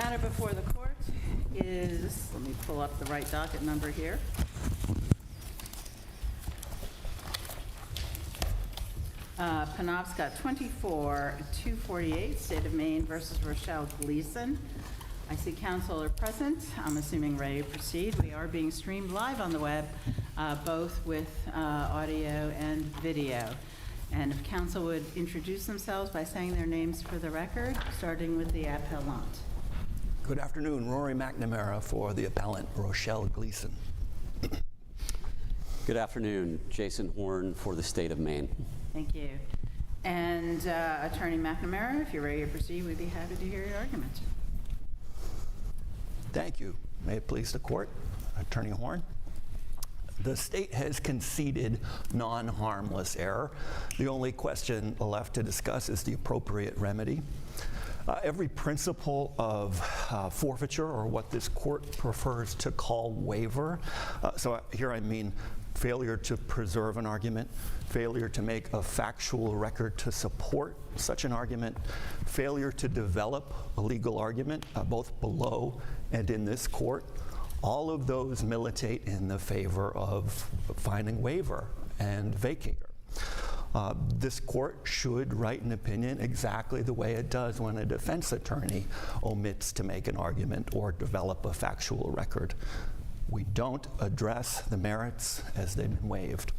matter before the court is, let me pull up the right docket number here. Penobscot 24-248, State of Maine versus Rochelle Gleason. I see counsel are present. I'm assuming ready to proceed. We are being streamed live on the web, both with audio and video. And if counsel would introduce themselves by saying their names for the record, starting with the appellant. Good afternoon, Rory McNamara for the appellant, Rochelle Gleason. Good afternoon, Jason Horn for the State of Maine. Thank you. And Attorney McNamara, if you're ready to proceed, we'd be happy to hear your argument. Thank you. May it please the court, Attorney Horn. The state has conceded non-harmless error. The only question left to discuss is the appropriate remedy. Every principle of forfeiture, or what this court prefers to call waiver, so here I mean failure to preserve an argument, failure to make a factual record to support such an argument, failure to develop a legal argument, both below and in this court, all of those militate in the favor of finding waiver and vacator. This court should write an opinion exactly the way it does when a defense attorney omits to make an argument or develop a factual record. We don't address the merits as they've been waived.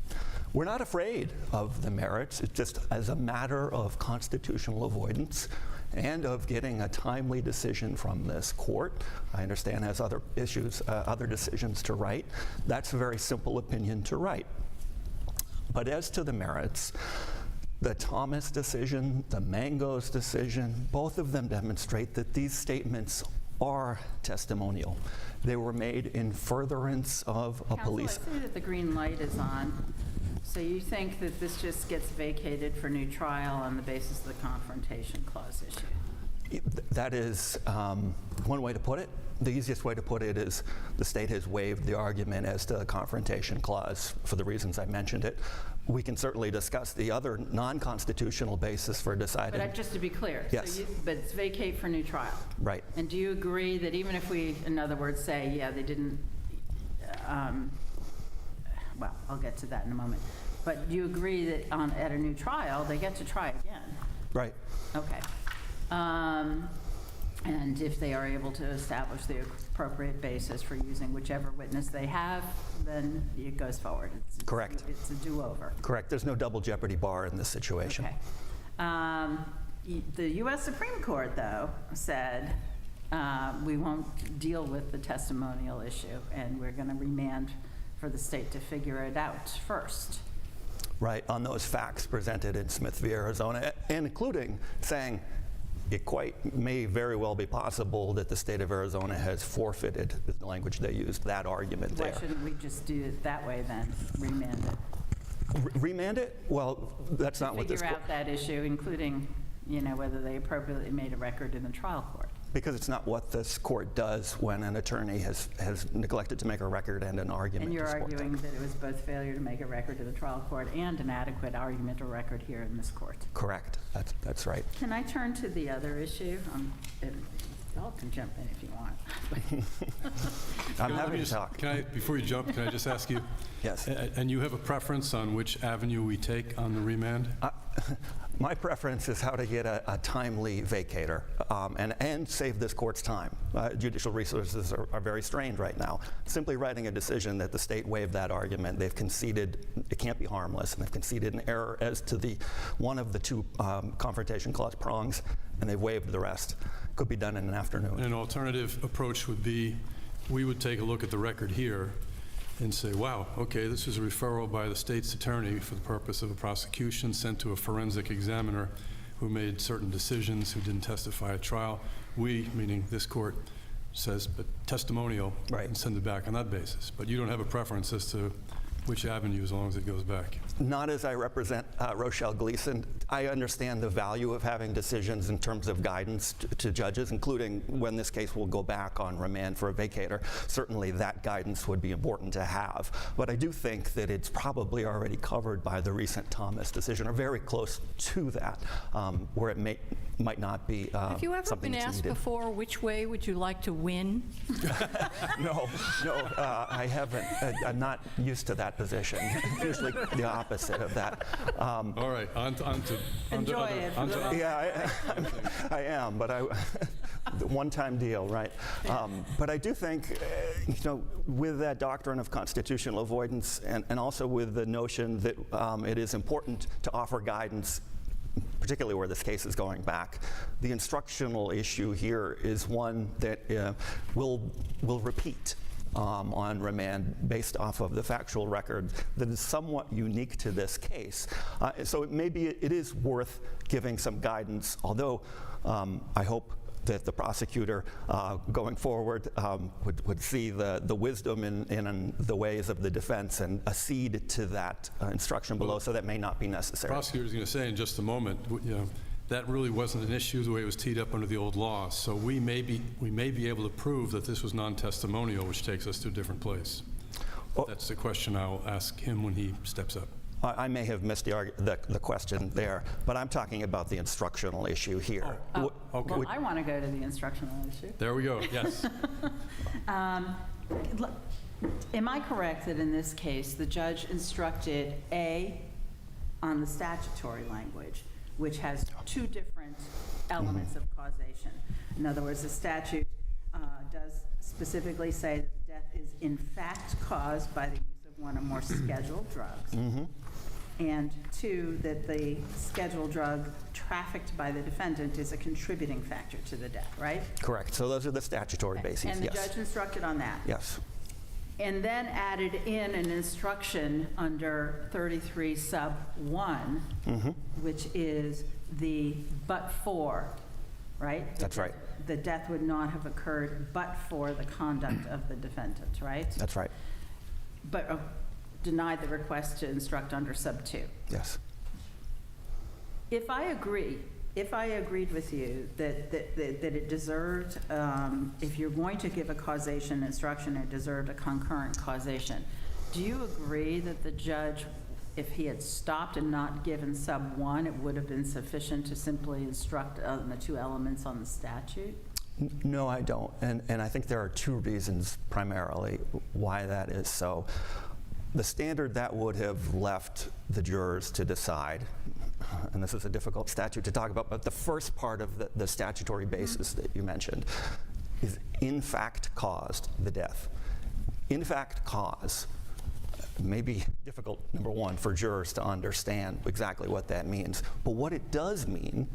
We're not afraid of the merits. It's just as a matter of constitutional avoidance and of getting a timely decision from this court. I understand has other issues, other decisions to write. That's a very simple opinion to write. But as to the merits, the Thomas decision, the Mangos decision, both of them demonstrate that these statements are testimonial. They were made in furtherance of a police. Counsel, I see that the green light is on. So you think that this just gets vacated for new trial on the basis of the Confrontation Clause issue? That is one way to put it. The easiest way to put it is the state has waived the argument as to the Confrontation Clause for the reasons I mentioned it. We can certainly discuss the other non-constitutional basis for deciding. But just to be clear, yes. So but it's vacate for new trial. Right. And do you agree that even if we, in other words, say, yeah, they didn't, well, I'll get to that in a moment. But you agree that at a new trial, they get to try again? Right. Okay. And if they are able to establish the appropriate basis for using whichever witness they have, then it goes forward. Correct. It's a do-over. Correct. There's no double jeopardy bar in this situation. Okay. The U.S. Supreme Court, though, said we won't deal with the testimonial issue, and we're going to remand for the state to figure it out first. Right, on those facts presented in Smith v. Arizona, and including saying it quite may very well be possible that the state of Arizona has forfeited, the language they used, that argument there. Why shouldn't we just do it that way then, remand it? Remand it? Well, that's not what this court... Figure out that issue, including, you know, whether they appropriately made a record in the trial court. Because it's not what this court does when an attorney has neglected to make a record and an argument. And you're arguing that it was both failure to make a record in the trial court and an adequate argument or record here in this court. Correct. That's right. Can I turn to the other issue? Y'all can jump in if you want. I'm happy to talk. Before you jump, can I just ask you? Yes. And you have a preference on which avenue we take on the remand? My preference is how to get a timely vacator and save this court's time. Judicial resources are very strained right now. Simply writing a decision that the state waived that argument, they've conceded it can't be harmless, and they've conceded an error as to the one of the two Confrontation Clause prongs, and they've waived the rest. Could be done in an afternoon. An alternative approach would be we would take a look at the record here and say, wow, okay, this is a referral by the state's attorney for the purpose of a prosecution sent to a forensic examiner who made certain decisions, who didn't testify at trial. We, meaning this court, says, but testimonial, right, and send it back on that basis. But you don't have a preference as to which avenue as long as it goes back? Not as I represent Rochelle Gleason. I understand the value of having decisions in terms of guidance to judges, including when this case will go back on remand for a vacator. Certainly that guidance would be important to have. But I do think that it's probably already covered by the recent Thomas decision, or very close to that, where it might not be Have you ever something been that's asked needed. before, which way would you like to win? No, I haven't. I'm not used to that position. Usually the opposite of that. All right, on to Enjoy other- it. on to- Yeah, I am, but the one-time deal, right? But I do think, with that doctrine of constitutional avoidance and also with the notion that it is important to offer guidance, particularly where this case is going back, the instructional issue here is one that will repeat on remand based off of the factual record that is somewhat unique to this case. So maybe it is worth giving some guidance, although I hope that the prosecutor going forward would see the wisdom in the ways of the defense and accede to that instruction below, so that may not be necessary. The prosecutor's going to say in just a moment, that really wasn't an issue the way it was teed up under the old law. So we may be able to prove that this was non-testimonial, which takes us to a different place. Well, That's the question I'll ask him when he steps up. I may have missed the question there, but I'm talking about the instructional issue here. Oh, okay. well, I want to go to the instructional issue. There we go, yes. Am I correct that in this case, the judge instructed A on the statutory language, which has two different elements of causation? In other words, the statute does specifically say that death is in fact caused by the use of one or more scheduled drugs. And two, that the scheduled drug trafficked by the defendant is a contributing factor to the death, right? Correct. So those are the statutory bases, And the yes. judge instructed on that. Yes. And then added in an instruction under 33 sub 1, which is the but for, right? That's right. The death would not have occurred but for the conduct of the defendant, right? That's right. But denied the request to instruct under sub 2. Yes. If I agreed with you that it deserved, if you're going to give a causation instruction, it deserved a concurrent causation, do you agree that the judge, if he had stopped and not given sub 1, it would have been sufficient to simply instruct on the two elements on the statute? No, I don't. And I think there are two reasons primarily why that is so. The standard that would have left the jurors to decide, and this is a difficult statute to talk about, but the first part of the statutory basis that you mentioned is in fact caused the death. In fact cause may be difficult, number one, for jurors to understand exactly what that means. But what it does mean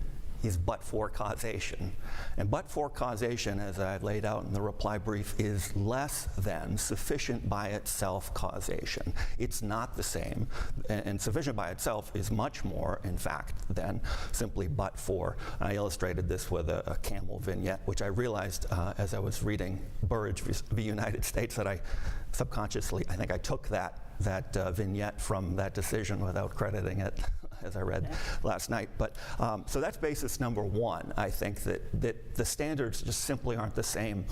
is but-for causation. And but-for causation, as I've laid out in the reply brief, is less than sufficient by itself causation. It's not the same, and sufficient by itself is much more, in fact, than simply but-for. I illustrated this with a camel vignette, which I realized as I was reading Burrage v. United States that I subconsciously, I think I took that vignette from that decision without crediting it as I read last night. But so that's basis number one. I think that the standards just simply aren't the same.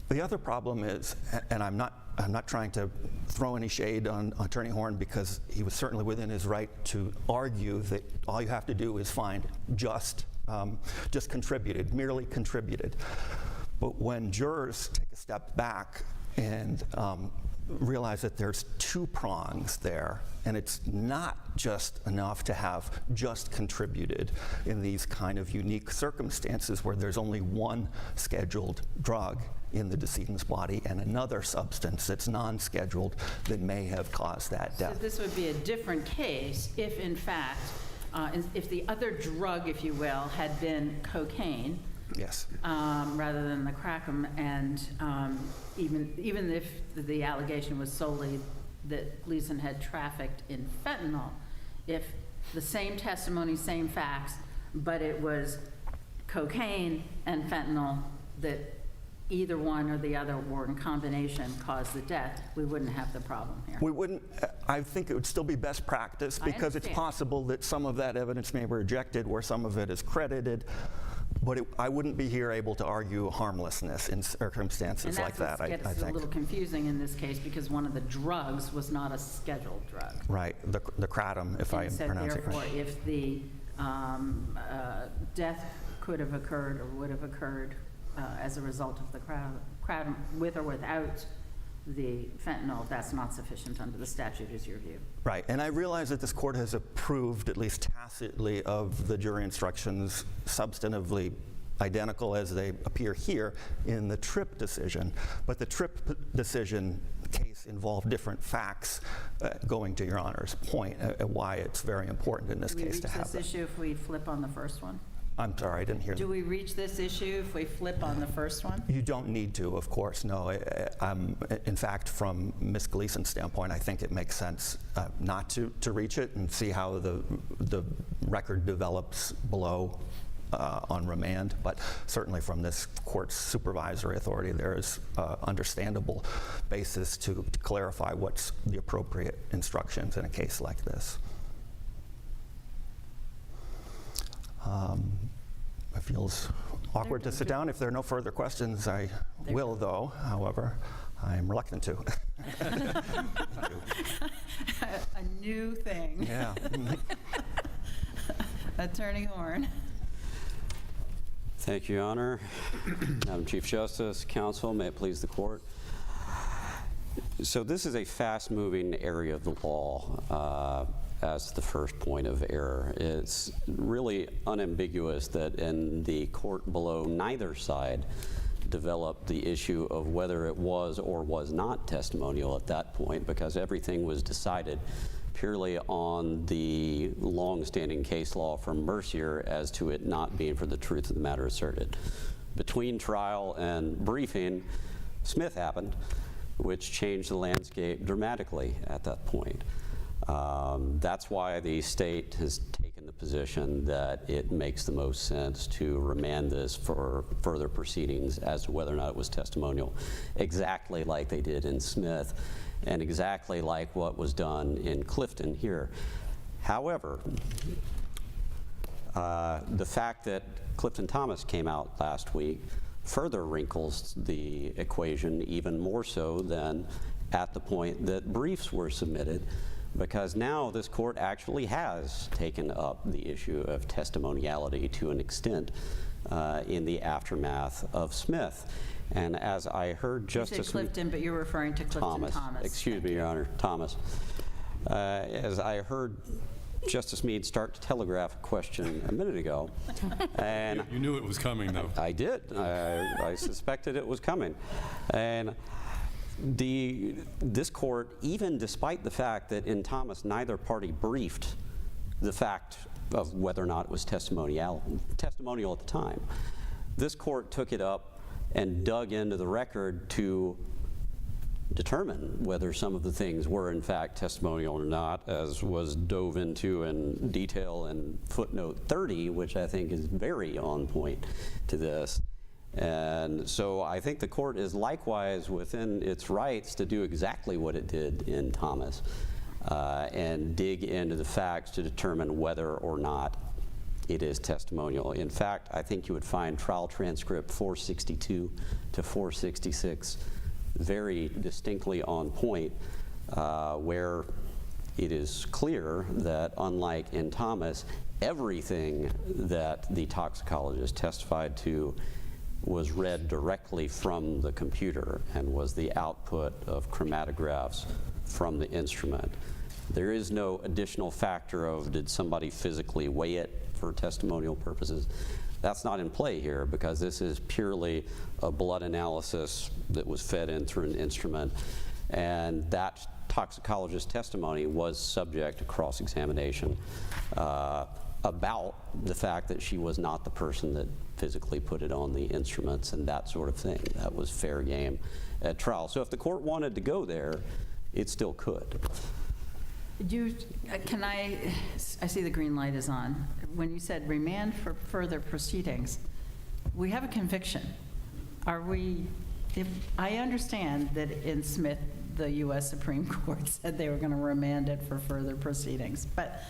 The other problem is, and I'm not trying to throw any shade on Attorney Horn, because he was certainly within his right to argue that all you have to do is find just contributed, merely contributed. But when jurors take a step back and realize that there's two prongs there, and it's not just enough to have just contributed in these kind of unique circumstances where there's only one scheduled drug in the decedent's body and another substance that's non-scheduled that may have caused that death. So this would be a different case if, in fact, if the other drug, if you will, had been cocaine, Yes. rather than the crackum, and even if the allegation was solely that Gleason had trafficked in fentanyl, if the same testimony, same facts, but it was cocaine and fentanyl that either one or the other or in combination caused the death, we wouldn't have the problem here. We wouldn't, I think it would still be best practice, because it's understand. possible that some of that evidence may be rejected where some of it is credited. But I wouldn't be here able to argue harmlessness in circumstances like that, I And that's what gets a think. little confusing in this case, because one of the drugs was not a scheduled drug. Right, the kratom, if I And so pronounce it therefore, right. if the death could have occurred or would have occurred as a result of the crowd with or without the fentanyl, that's not sufficient under the statute, is your view? Right, and I realize that this court has approved, at least tacitly, of the jury instructions substantively identical as they appear here in the Tripp decision. But the Tripp decision case involved different facts, going to Your Honor's point, why it's very important in this case to have Do we reach this issue if we flip on the first one? I'm sorry, I didn't hear Do that. we reach this issue if we flip on the first one? You don't need to, of course, no. In fact, from Ms. Gleason's standpoint, I think it makes sense not to reach it and see how the record develops below on remand. But certainly from this court's supervisory authority, there is understandable basis to clarify what's the appropriate instructions in a case like this. It feels awkward to sit down. If there are no further questions, I will, though. However, I'm reluctant to. A new thing. Yeah. Attorney Horn. Thank you, Your Honor. Madam Chief Justice, counsel, may it please the court. So this is a fast-moving area of the law as the first point of error. It's really unambiguous that in the court below, neither side developed the issue of whether it was or was not testimonial at that point, because everything was decided purely on the long-standing case law from Mercier as to it not being for the truth of the matter asserted. Between trial and briefing, Smith happened, which changed the landscape dramatically at that point. That's why the state has taken the position that it makes the most sense to remand this for further proceedings as to whether or not it was testimonial, exactly like they did in Smith and exactly like what was done in Clifton here. However, the fact that Clifton Thomas came out last week further wrinkles the equation even more so than at the point that briefs were submitted, because now this court actually has taken up the issue of testimoniality to an extent in the aftermath of Smith. And as I heard Justice... You said Clifton, but you're referring to Clifton Thomas. Excuse me, Your Honor, Thomas. As I heard Justice Meade start to telegraph a question a minute ago, and You knew it was coming, though. I did. I suspected it was coming. And this court, even despite the fact that in Thomas neither party briefed the fact of whether or not it was testimonial at the time, this court took it up and dug into the record to determine whether some of the things were in fact testimonial or not, as was dove into in detail in footnote 30, which I think is very on point to this. And so I think the court is likewise within its rights to do exactly what it did in Thomas and dig into the facts to determine whether or not it is testimonial. In fact, I think you would find trial transcript 462 to 466 very distinctly on point, where it is clear that unlike in Thomas, everything that the toxicologist testified to was read directly from the computer and was the output of chromatographs from the instrument. There is no additional factor of did somebody physically weigh it for testimonial purposes. That's not in play here, because this is purely a blood analysis that was fed in through an instrument, and that toxicologist testimony was subject to cross-examination about the fact that she was not the person that physically put it on the instruments and that sort of thing. That was fair game at trial. So if the court wanted to go there, it still could. I see the green light is on. When you said remand for further proceedings, we have a conviction. I understand that in Smith, the U.S. Supreme Court said they were going to remand it for further proceedings, but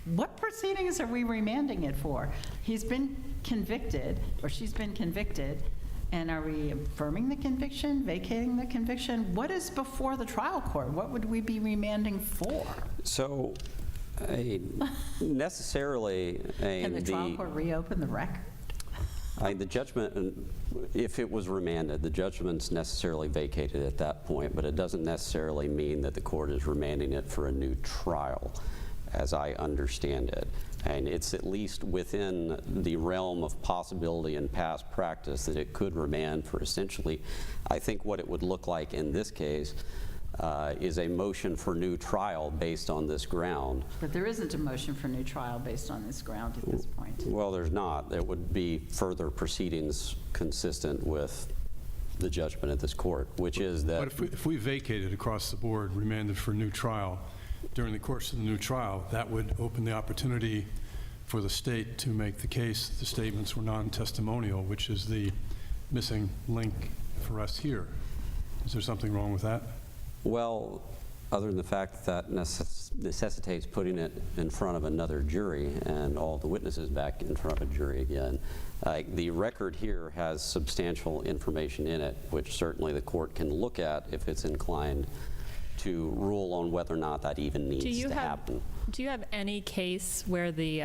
what proceedings are we remanding it for? He's been convicted, or she's been convicted, and are we affirming the conviction, vacating the conviction? What is before the trial court? What would we be remanding for? So, necessarily, Can the trial court reopen the record? The judgment, if it was remanded, the judgment's necessarily vacated at that point, but it doesn't necessarily mean that the court is remanding it for a new trial, as I understand it. And it's at least within the realm of possibility and past practice that it could remand for essentially, I think what it would look like in this case is a motion for new trial based on this ground. But there isn't a motion for new trial based on this ground at this point. Well, there's not. There would be further proceedings consistent with the judgment of this court, which is that... But if we vacated across the board, remanded for new trial, during the course of the new trial, that would open the opportunity for the state to make the case the statements were non-testimonial, which is the missing link for us here. Is there something wrong with that? Well, other than the fact that necessitates putting it in front of another jury and all the witnesses back in front of a jury again. The record here has substantial information in it, which certainly the court can look at if it's inclined to rule on whether or not that even needs to happen. Do you have any case where the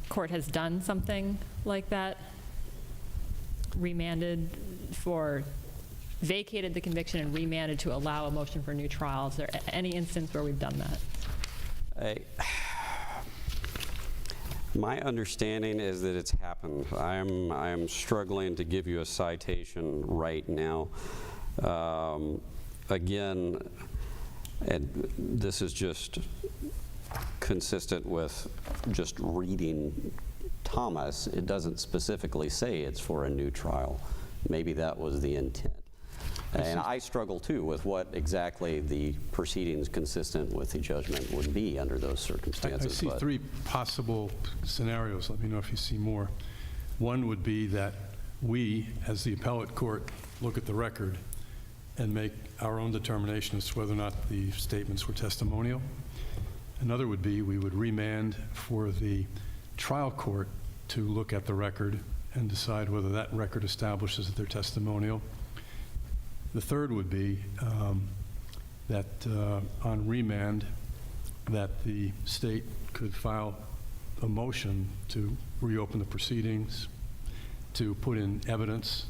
court has done something like that? Vacated the conviction and remanded to allow a motion for a new trial? Is there any instance where we've done that? My understanding is that it's happened. I'm struggling to give you a citation right now. Again, and this is just consistent with just reading Thomas. It doesn't specifically say it's for a new trial. Maybe that was the intent. And I struggle too with what exactly the proceedings consistent with the judgment would be under those circumstances. I see three possible scenarios. Let me know if you see more. One would be that we, as the appellate court, look at the record and make our own determination as to whether or not the statements were testimonial. Another would be we would remand for the trial court to look at the record and decide whether that record establishes that they're testimonial. The third would be that on remand, that the state could file a motion to reopen the proceedings, to put in evidence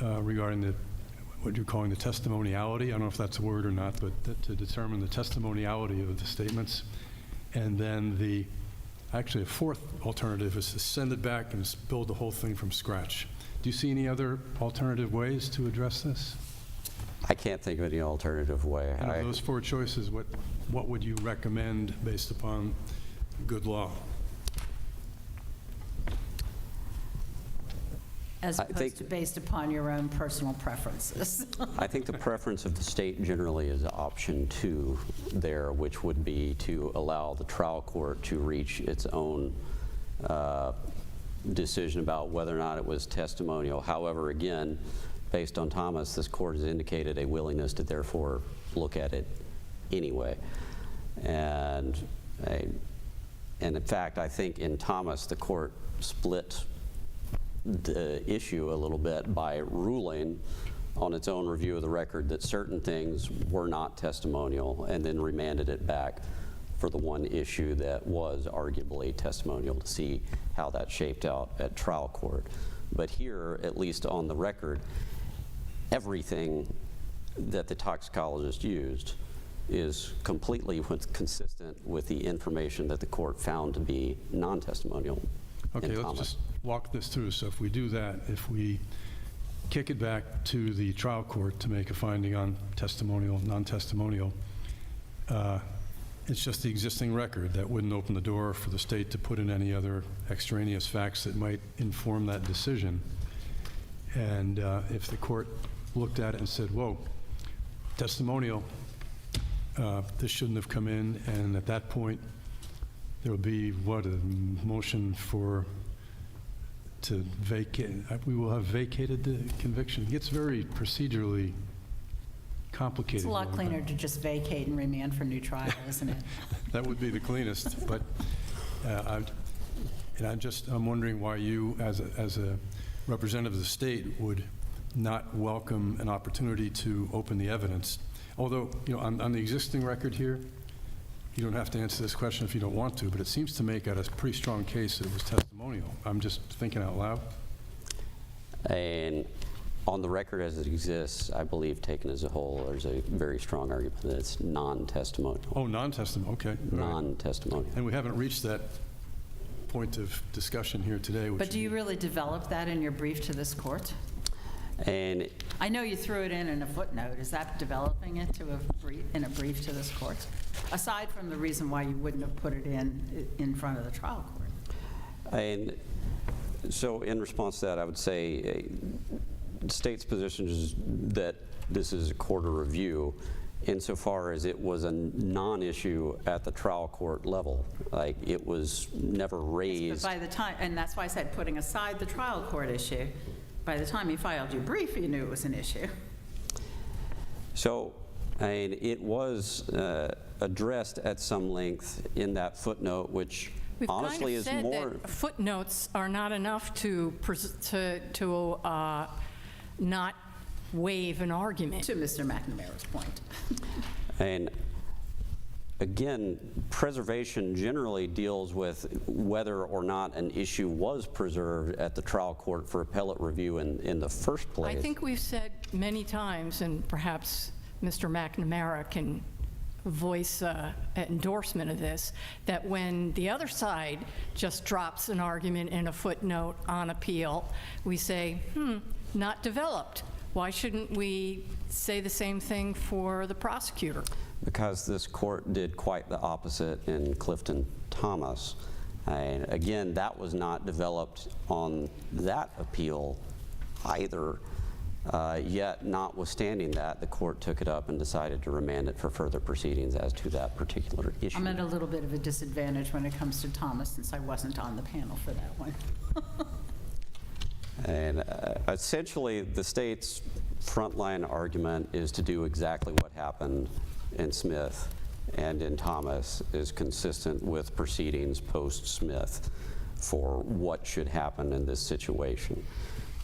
regarding what you're calling the testimoniality. I don't know if that's a word or not, but to determine the testimoniality of the statements. And then actually a fourth alternative is to send it back and build the whole thing from scratch. Do you see any other alternative ways to address this? I can't think of any alternative way. And of those four choices, what would you recommend based upon good law? As opposed to based upon your own personal preferences. I think the preference of the state generally is option 2 there, which would be to allow the trial court to reach its own decision about whether or not it was testimonial. However, again, based on Thomas, this court has indicated a willingness to therefore look at it anyway. And in fact, I think in Thomas, the court split the issue a little bit by ruling on its own review of the record that certain things were not testimonial, and then remanded it back for the one issue that was arguably testimonial to see how that shaped out at trial court. But here, at least on the record, everything that the toxicologist used is completely consistent with the information that the court found to be non-testimonial. Okay, let's just walk this through. So if we do that, if we kick it back to the trial court to make a finding on testimonial, non-testimonial, it's just the existing record that wouldn't open the door for the state to put in any other extraneous facts that might inform that decision. And if the court looked at it and said, whoa, testimonial, this shouldn't have come in, and at that point, there would be, a motion to vacate. We will have vacated the conviction. It gets very procedurally complicated. It's a lot cleaner to just vacate and remand for new trial, isn't it? That would be the cleanest, but I'm wondering why you, as a representative of the state, would not welcome an opportunity to open the evidence. Although, on the existing record here, you don't have to answer this question if you don't want to, but it seems to make out a pretty strong case that it was testimonial. I'm just thinking out loud. And on the record as it exists, I believe taken as a whole, there's a very strong argument that it's non-testimonial. Oh, non-testimonial, okay. All right. Non-testimonial. And we haven't reached that point of discussion here today. But do you really develop that in your brief to this court? And I know you threw it in a footnote. Is that developing it to in a brief to this court? Aside from the reason why you wouldn't have put it in front of the trial court. And so in response to that, I would say the state's position is that this is a court of review insofar as it was a non-issue at the trial court level. Like, it was never raised. But by the time, and that's why I said putting aside the trial court issue, by the time you filed your brief, you knew it was an issue. So, and it was addressed at some length in that footnote, which We've honestly kind of is said more. that footnotes are not enough to not waive an argument. To Mr. McNamara's point. And again, preservation generally deals with whether or not an issue was preserved at the trial court for appellate review in the first place. I think we've said many times, and perhaps Mr. McNamara can voice an endorsement of this, that when the other side just drops an argument in a footnote on appeal, we say, not developed. Why shouldn't we say the same thing for the prosecutor? Because this court did quite the opposite in Clifton Thomas. And again, that was not developed on that appeal either. Yet, notwithstanding that, the court took it up and decided to remand it for further proceedings as to that particular issue. I'm at a little bit of a disadvantage when it comes to Thomas, since I wasn't on the panel for that one. And essentially, the state's frontline argument is to do exactly what happened in Smith and in Thomas is consistent with proceedings post-Smith for what should happen in this situation.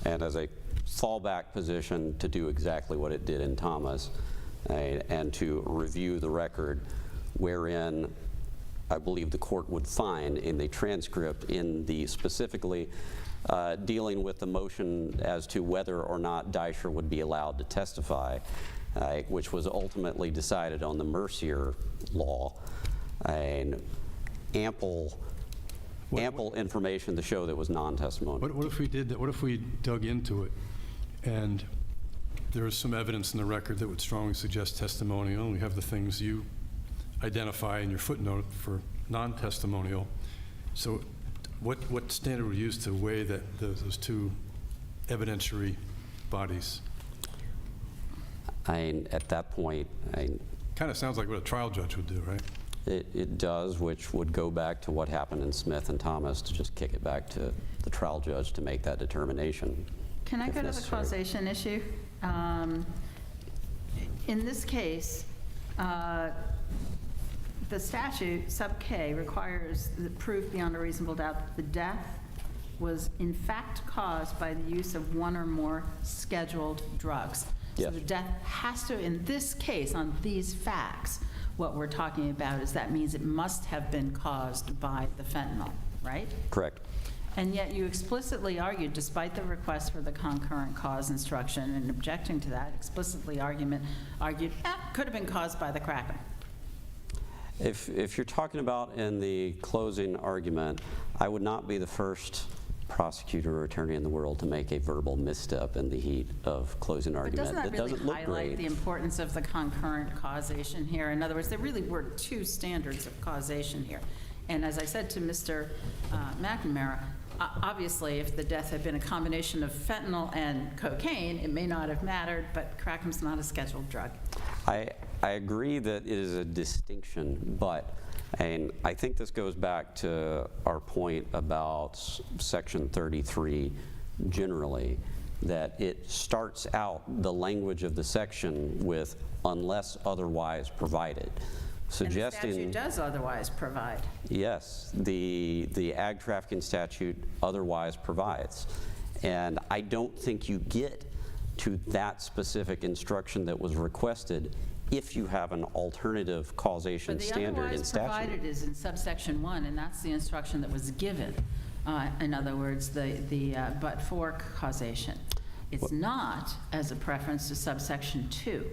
And as a fallback position to do exactly what it did in Thomas and to review the record wherein I believe the court would find in the transcript in the specifically dealing with the motion as to whether or not Deisher would be allowed to testify, which was ultimately decided on the Mercier law, and ample information to show that it was non-testimonial. What if we did that? What if we dug into it and there is some evidence in the record that would strongly suggest testimonial, and we have the things you identify in your footnote for non-testimonial. So what standard would you use to weigh those two evidentiary bodies? At that point, Kind of sounds like what a trial judge would do, right? it does, which would go back to what happened in Smith and Thomas to just kick it back to the trial judge to make that determination. Can I if go to the necessary. causation issue? In this case, the statute, sub K, requires the proof beyond a reasonable doubt that the death was in fact caused by the use of one or more scheduled drugs. So Yes. the death has to, in this case, on these facts, what we're talking about is that means it must have been caused by the fentanyl, right? Correct. And yet you explicitly argued, despite the request for the concurrent cause instruction and objecting to that, explicitly argued, could have been caused by the cracking. If you're talking about in the closing argument, I would not be the first prosecutor or attorney in the world to make a verbal misstep in the heat of closing But argument. doesn't that really doesn't look highlight great. the importance of the concurrent causation here? In other words, there really were two standards of causation here. And as I said to Mr. McNamara, obviously, if the death had been a combination of fentanyl and cocaine, it may not have mattered, but crackum's not a scheduled drug. I agree that it is a distinction, but, and I think this goes back to our point about Section 33 generally, that it starts out the language of the section with unless otherwise provided, suggesting. And the statute does otherwise provide. Yes, the ag trafficking statute otherwise provides. And I don't think you get to that specific instruction that was requested if you have an alternative causation But the standard in otherwise statute. provided is in subsection 1, and that's the instruction that was given. In other words, the but-for causation. It's not as a preference to subsection 2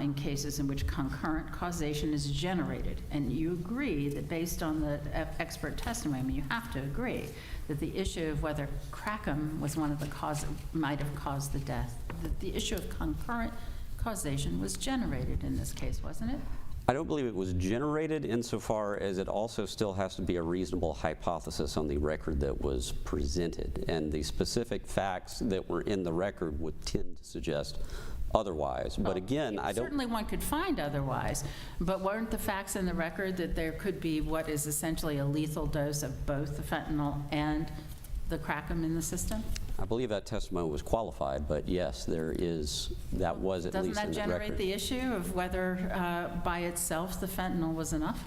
in cases in which concurrent causation is generated. And you agree that based on the expert testimony, you have to agree that the issue of whether Crackham was one of the causes, might have caused the death, that the issue of concurrent causation was generated in this case, wasn't it? I don't believe it was generated insofar as it also still has to be a reasonable hypothesis on the record that was presented. And the specific facts that were in the record would tend to suggest otherwise. But again, I don't... Certainly one could find otherwise, but weren't the facts in the record that there could be what is essentially a lethal dose of both the fentanyl and the Crackham in the system? I believe that testimony was qualified, but yes, there is, that was at least in the record. Doesn't that generate the issue of whether by itself the fentanyl was enough?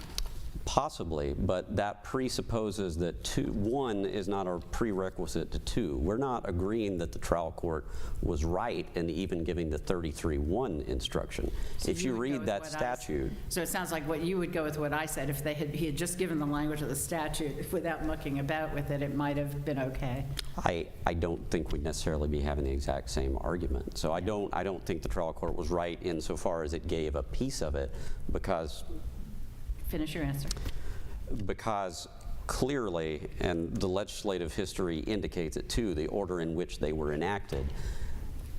Possibly, but that presupposes that 1 is not a prerequisite to 2. We're not agreeing that the trial court was right in even giving the 33-1 instruction. So if you read that statute... So it sounds like what you would go with what I said. If he had just given the language of the statute without mucking about with it, it might have been okay. I don't think we'd necessarily be having the exact same argument. So I don't think the trial court was right insofar as it gave a piece of it, because... Finish your answer. Because clearly, and the legislative history indicates it too, the order in which they were enacted,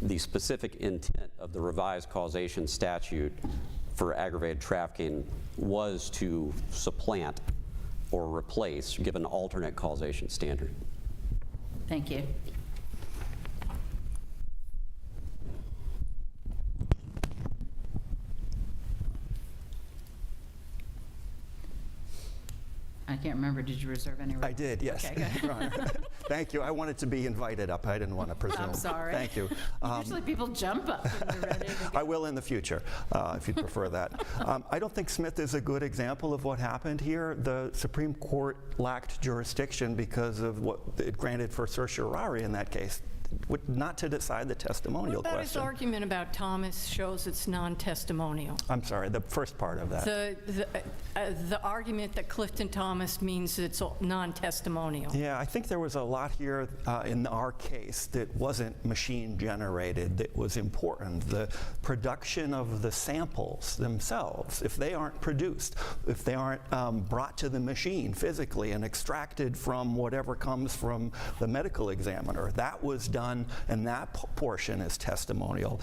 the specific intent of the revised causation statute for aggravated trafficking was to supplant or replace, give an alternate causation standard. Thank you. I can't remember, did you reserve any? I did, yes. Okay, good. Your Honor. Thank you. I wanted to be invited up. I didn't want to presume. I'm sorry. Thank you. Usually people jump up when they're ready to go. I will in the future, if you'd prefer that. I don't think Smith is a good example of what happened here. The Supreme Court lacked jurisdiction because of what it granted for certiorari in that case, not to decide the testimonial What about his question. argument about Thomas shows it's non-testimonial? I'm sorry, the first part of that. The argument that Clifton Thomas means it's non-testimonial. Yeah, I think there was a lot here in our case that wasn't machine generated that was important. The production of the samples themselves, if they aren't produced, if they aren't brought to the machine physically and extracted from whatever comes from the medical examiner, that was done, and that portion is testimonial.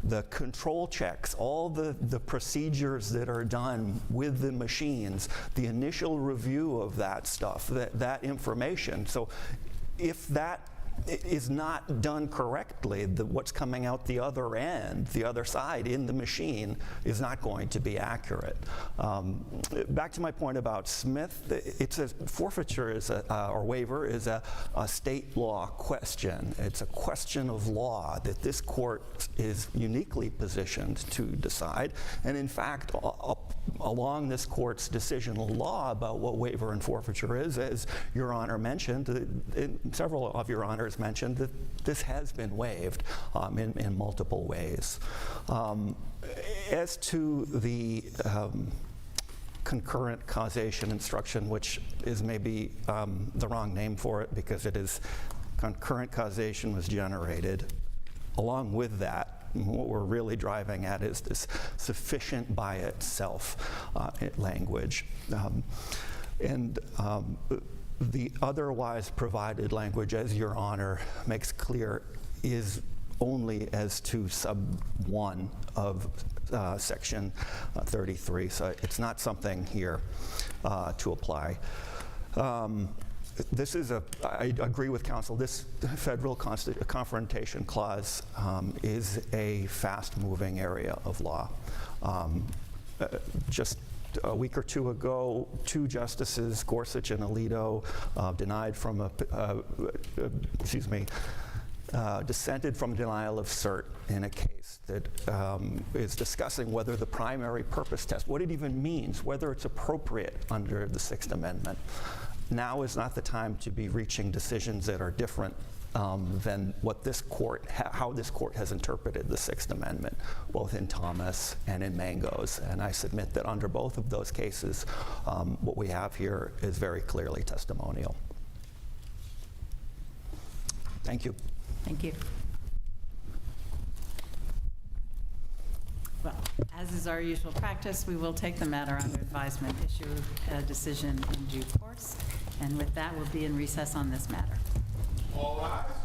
The control checks, all the procedures that are done with the machines, the initial review of that stuff, that information. So if that is not done correctly, what's coming out the other end, the other side in the machine, is not going to be accurate. Back to my point about Smith, it's a forfeiture or waiver is a state law question. It's a question of law that this court is uniquely positioned to decide. And in fact, along this court's decisional law about what waiver and forfeiture is, as Your Honor mentioned, several of Your Honors mentioned that this has been waived in multiple ways. As to the concurrent causation instruction, which is maybe the wrong name for it because it is concurrent causation was generated. Along with that, what we're really driving at is this sufficient by itself language. The otherwise provided language, as Your Honor makes clear, is only as to sub 1 of section 33. So it's not something here to apply. This is I agree with counsel, this federal confrontation clause is a fast-moving area of law. Just a week or two ago, 2 justices, Gorsuch and Alito, dissented from denial of cert in a case that is discussing whether the primary purpose test, what it even means, whether it's appropriate under the Sixth Amendment. Now is not the time to be reaching decisions that are different than what this court, how this court has interpreted the Sixth Amendment, both in Thomas and in Mangos. And I submit that under both of those cases, what we have here is very clearly testimonial. Thank you. Thank you. Well, as is our usual practice, we will take the matter under advisement, issue a decision in due course, and with that, we'll be in recess on this matter. All rise.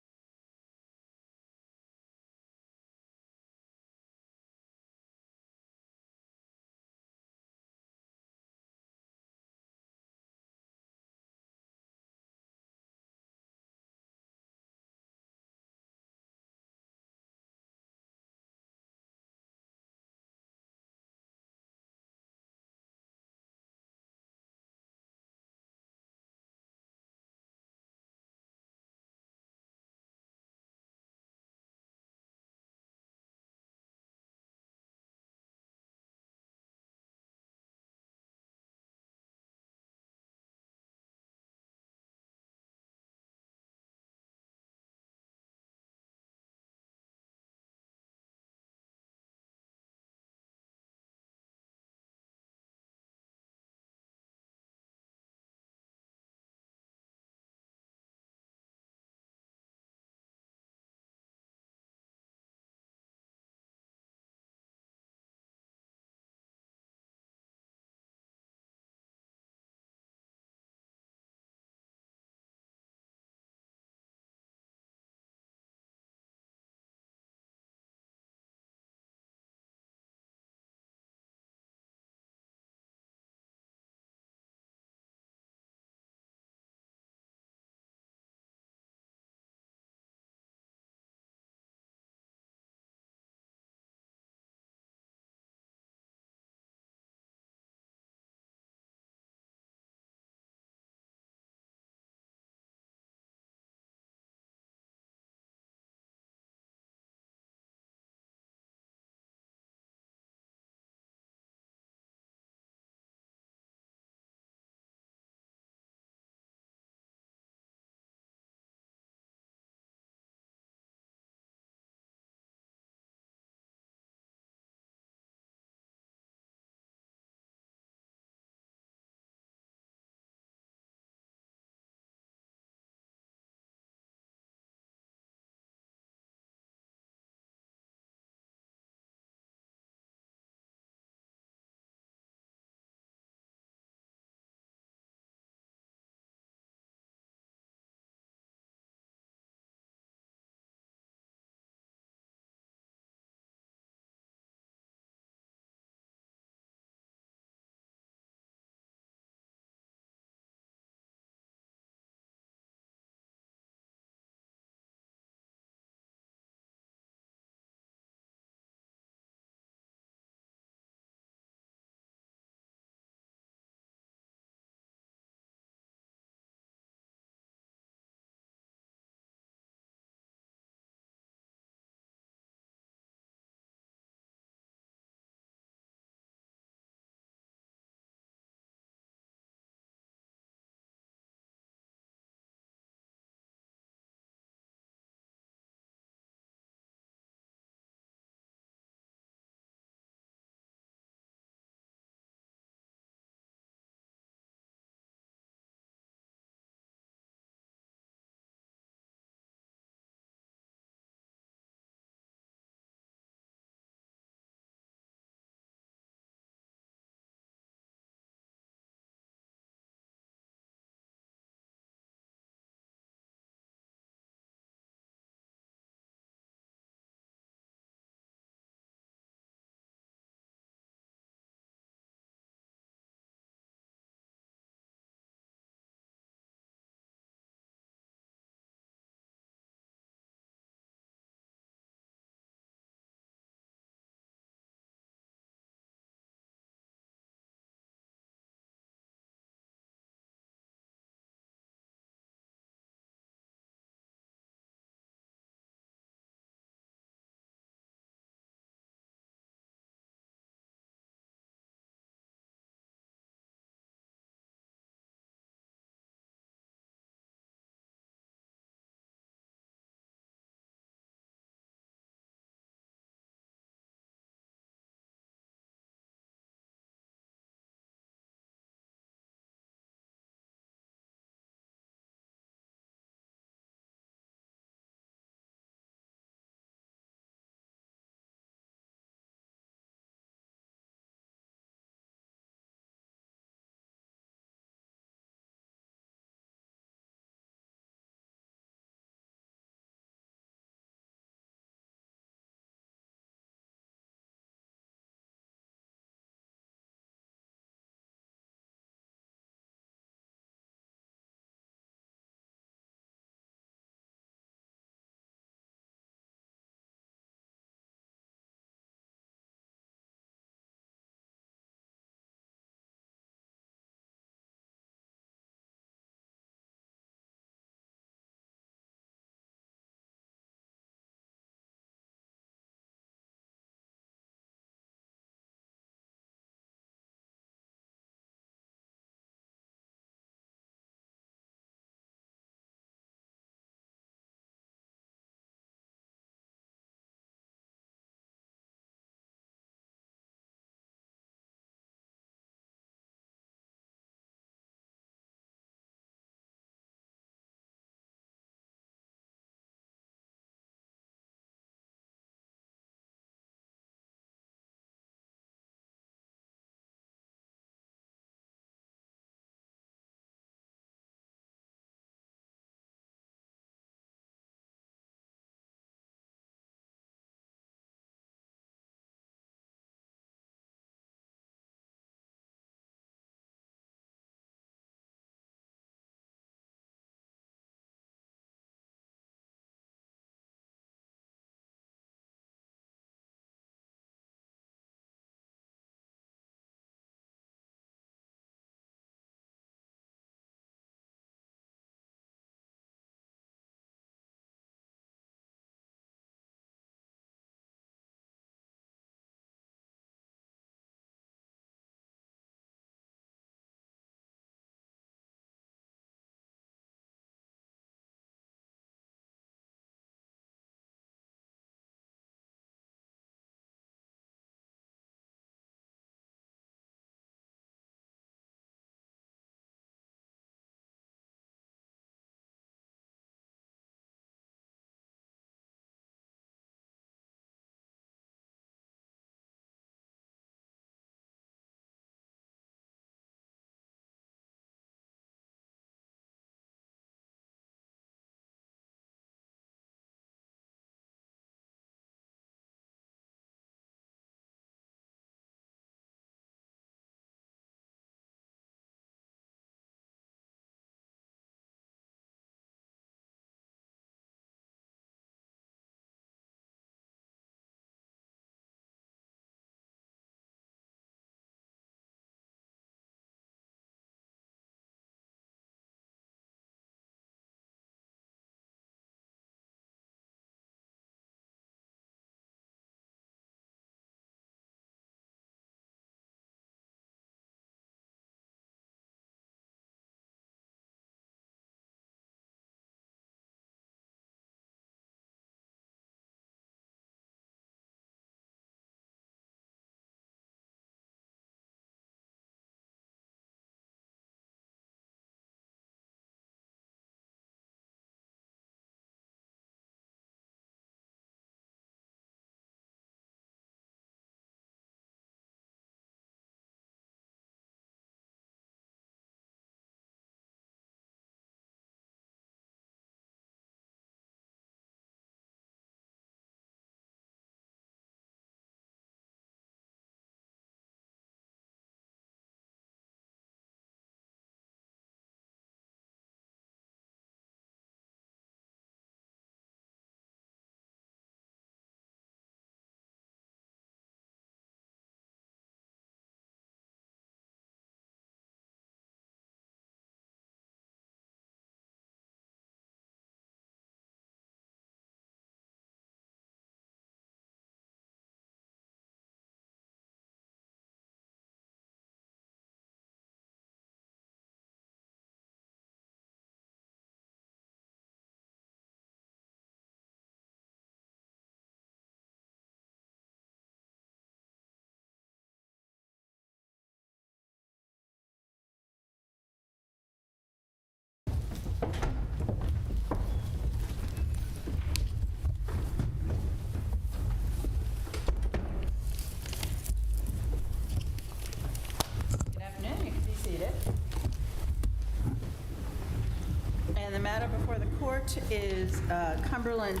And the matter before the court is Cumberland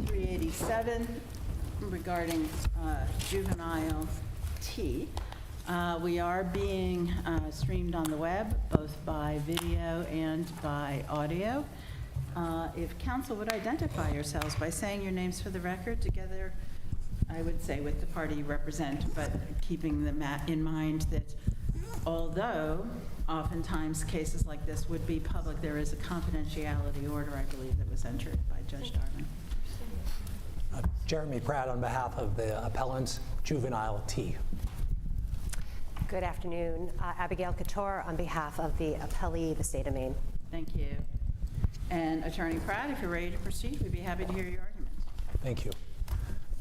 24-387 regarding Juvenile T. We are being streamed on the web, both by video and by audio. If counsel would identify yourselves by saying your names for the record together, I would say with the party you represent, but keeping in mind that although oftentimes cases like this would be public, there is a confidentiality order, I believe, that was entered by Judge Darvin. Jeremy Pratt on behalf of the appellant, Juvenile T. Good afternoon. Abigail Couture on behalf of the appellee, the state of Maine. Thank you. And Attorney Pratt, if you're ready to proceed, we'd be happy to hear your argument. Thank you.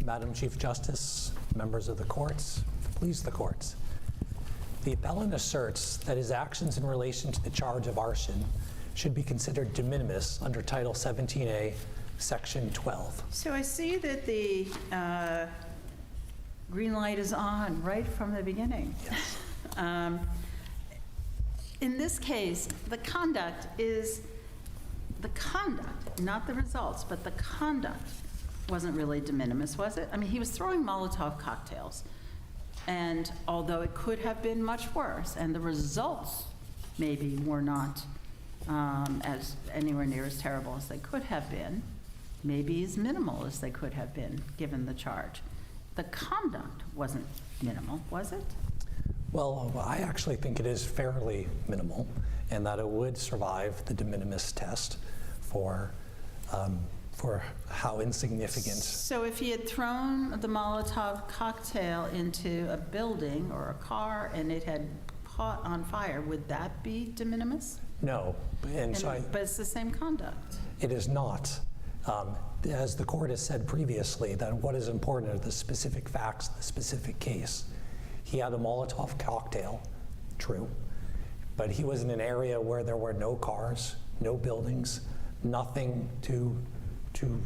Madam Chief Justice, members of the courts, please the courts. The appellant asserts that his actions in relation to the charge of arson should be considered de minimis under Title 17A, Section 12. So I see that the green light is on right from the beginning. Yes. In this case, the conduct, not the results, but the conduct wasn't really de minimis, was it? I mean, he was throwing Molotov cocktails. And although it could have been much worse, and the results maybe were not as anywhere near as terrible as they could have been, maybe as minimal as they could have been given the charge, the conduct wasn't minimal, was it? Well, I actually think it is fairly minimal, and that it would survive the de minimis test for how insignificant. So if he had thrown the Molotov cocktail into a building or a car and it had caught on fire, would that be de minimis? No, but it's the same conduct. it is not. As the court has said previously, that what is important are the specific facts, the specific case. He had a Molotov cocktail, true, but he was in an area where there were no cars, no buildings, nothing to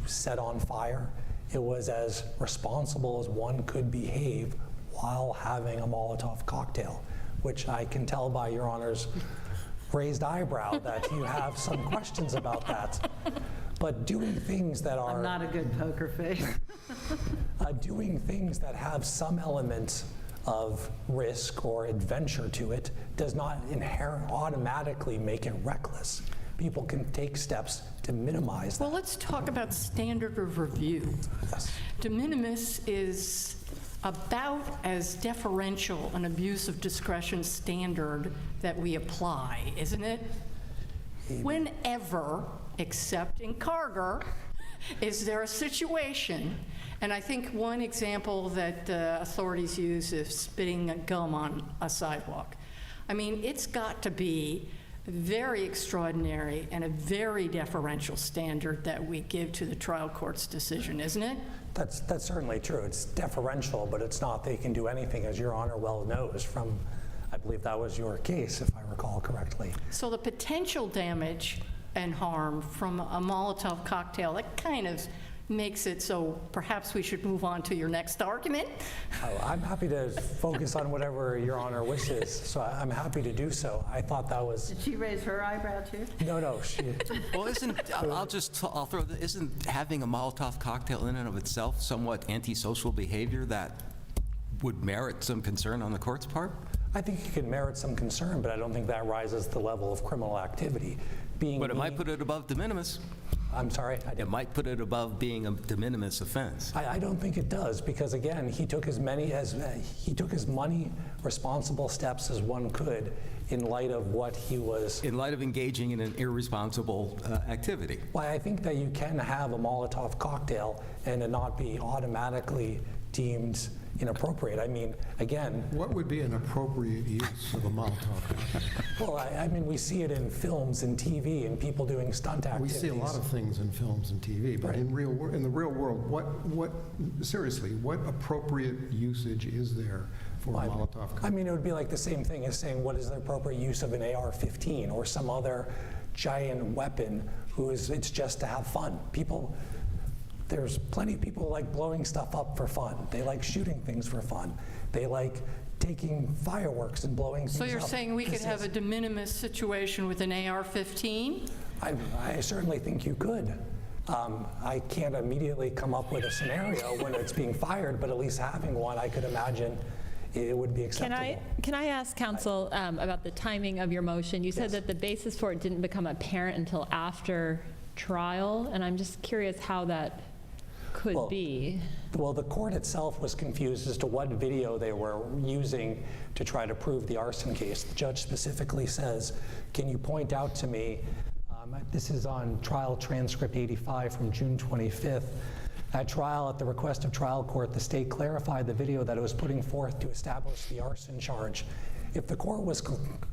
set on fire. It was as responsible as one could behave while having a Molotov cocktail, which I can tell by Your Honor's raised eyebrow that you have some questions about that. But doing things that are... I'm not a good poker face. doing things that have some element of risk or adventure to it does not automatically make it reckless. People can take steps to minimize that. Well, let's talk about standard of review. Yes. De minimis is about as deferential an abuse of discretion standard that we apply, isn't it? Whenever, except in Carter, is there a situation, and I think one example that authorities use is spitting gum on a sidewalk. I mean, it's got to be very extraordinary and a very deferential standard that we give to the trial court's decision, isn't it? That's certainly true. It's deferential, but it's not they can do anything, as Your Honor well knows from, I believe that was your case, if I recall correctly. So the potential damage and harm from a Molotov cocktail, that kind of makes it so perhaps we should move on to your next argument. Oh, I'm happy to focus on whatever Your Honor wishes, so I'm happy to do so. I thought that was... Did she raise her eyebrow too? No, she... Well, I'll throw, isn't having a Molotov cocktail in and of itself somewhat antisocial behavior that would merit some concern on the court's part? I think it could merit some concern, but I don't think that rises to the level of criminal activity. But it might put it above de minimis. I'm sorry? It might put it above being a de minimis offense. I don't think it does, because again, he took as money responsible steps as one could in light of what he was... In light of engaging in an irresponsible activity. Well, I think that you can have a Molotov cocktail and it not be automatically deemed inappropriate. I mean, again... What would be an appropriate use of a Molotov cocktail? Well, I mean, we see it in films and TV and people doing stunt activities. We see a lot of things in films and TV, but Right. in the real world, seriously, what appropriate usage is there for a Molotov cocktail? I mean, it would be like the same thing as saying, what is the appropriate use of an AR-15 or some other giant weapon it's just to have fun. There's plenty of people who like blowing stuff up for fun. They like shooting things for fun. They like taking fireworks and blowing things So you're up. saying we could This have is- a de minimis situation with an AR-15? I certainly think you could. I can't immediately come up with a scenario when it's being fired, but at least having one, I could imagine it would be acceptable. Can I ask counsel about the timing of your motion? You said Yes. that the basis for it didn't become apparent until after trial, and I'm just curious how that could Well, be. Well, the court itself was confused as to what video they were using to try to prove the arson case. The judge specifically says, can you point out to me, this is on trial transcript 85 from June 25th. At trial, at the request of trial court, the state clarified the video that it was putting forth to establish the arson charge. If the court was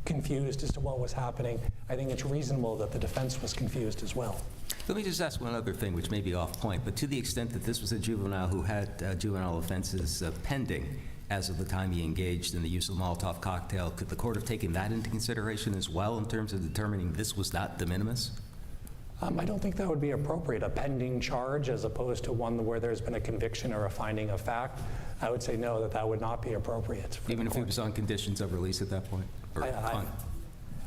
confused as to what was happening, I think it's reasonable that the defense was confused as well. Let me just ask one other thing, which may be off point, but to the extent that this was a juvenile who had juvenile offenses pending as of the time he engaged in the use of the Molotov cocktail, could the court have taken that into consideration as well in terms of determining this was not de minimis? I don't think that would be appropriate, a pending charge as opposed to one where there's been a conviction or a finding of fact. I would say no, that would not be appropriate. for the Even if it court. was on conditions of release at that point? Or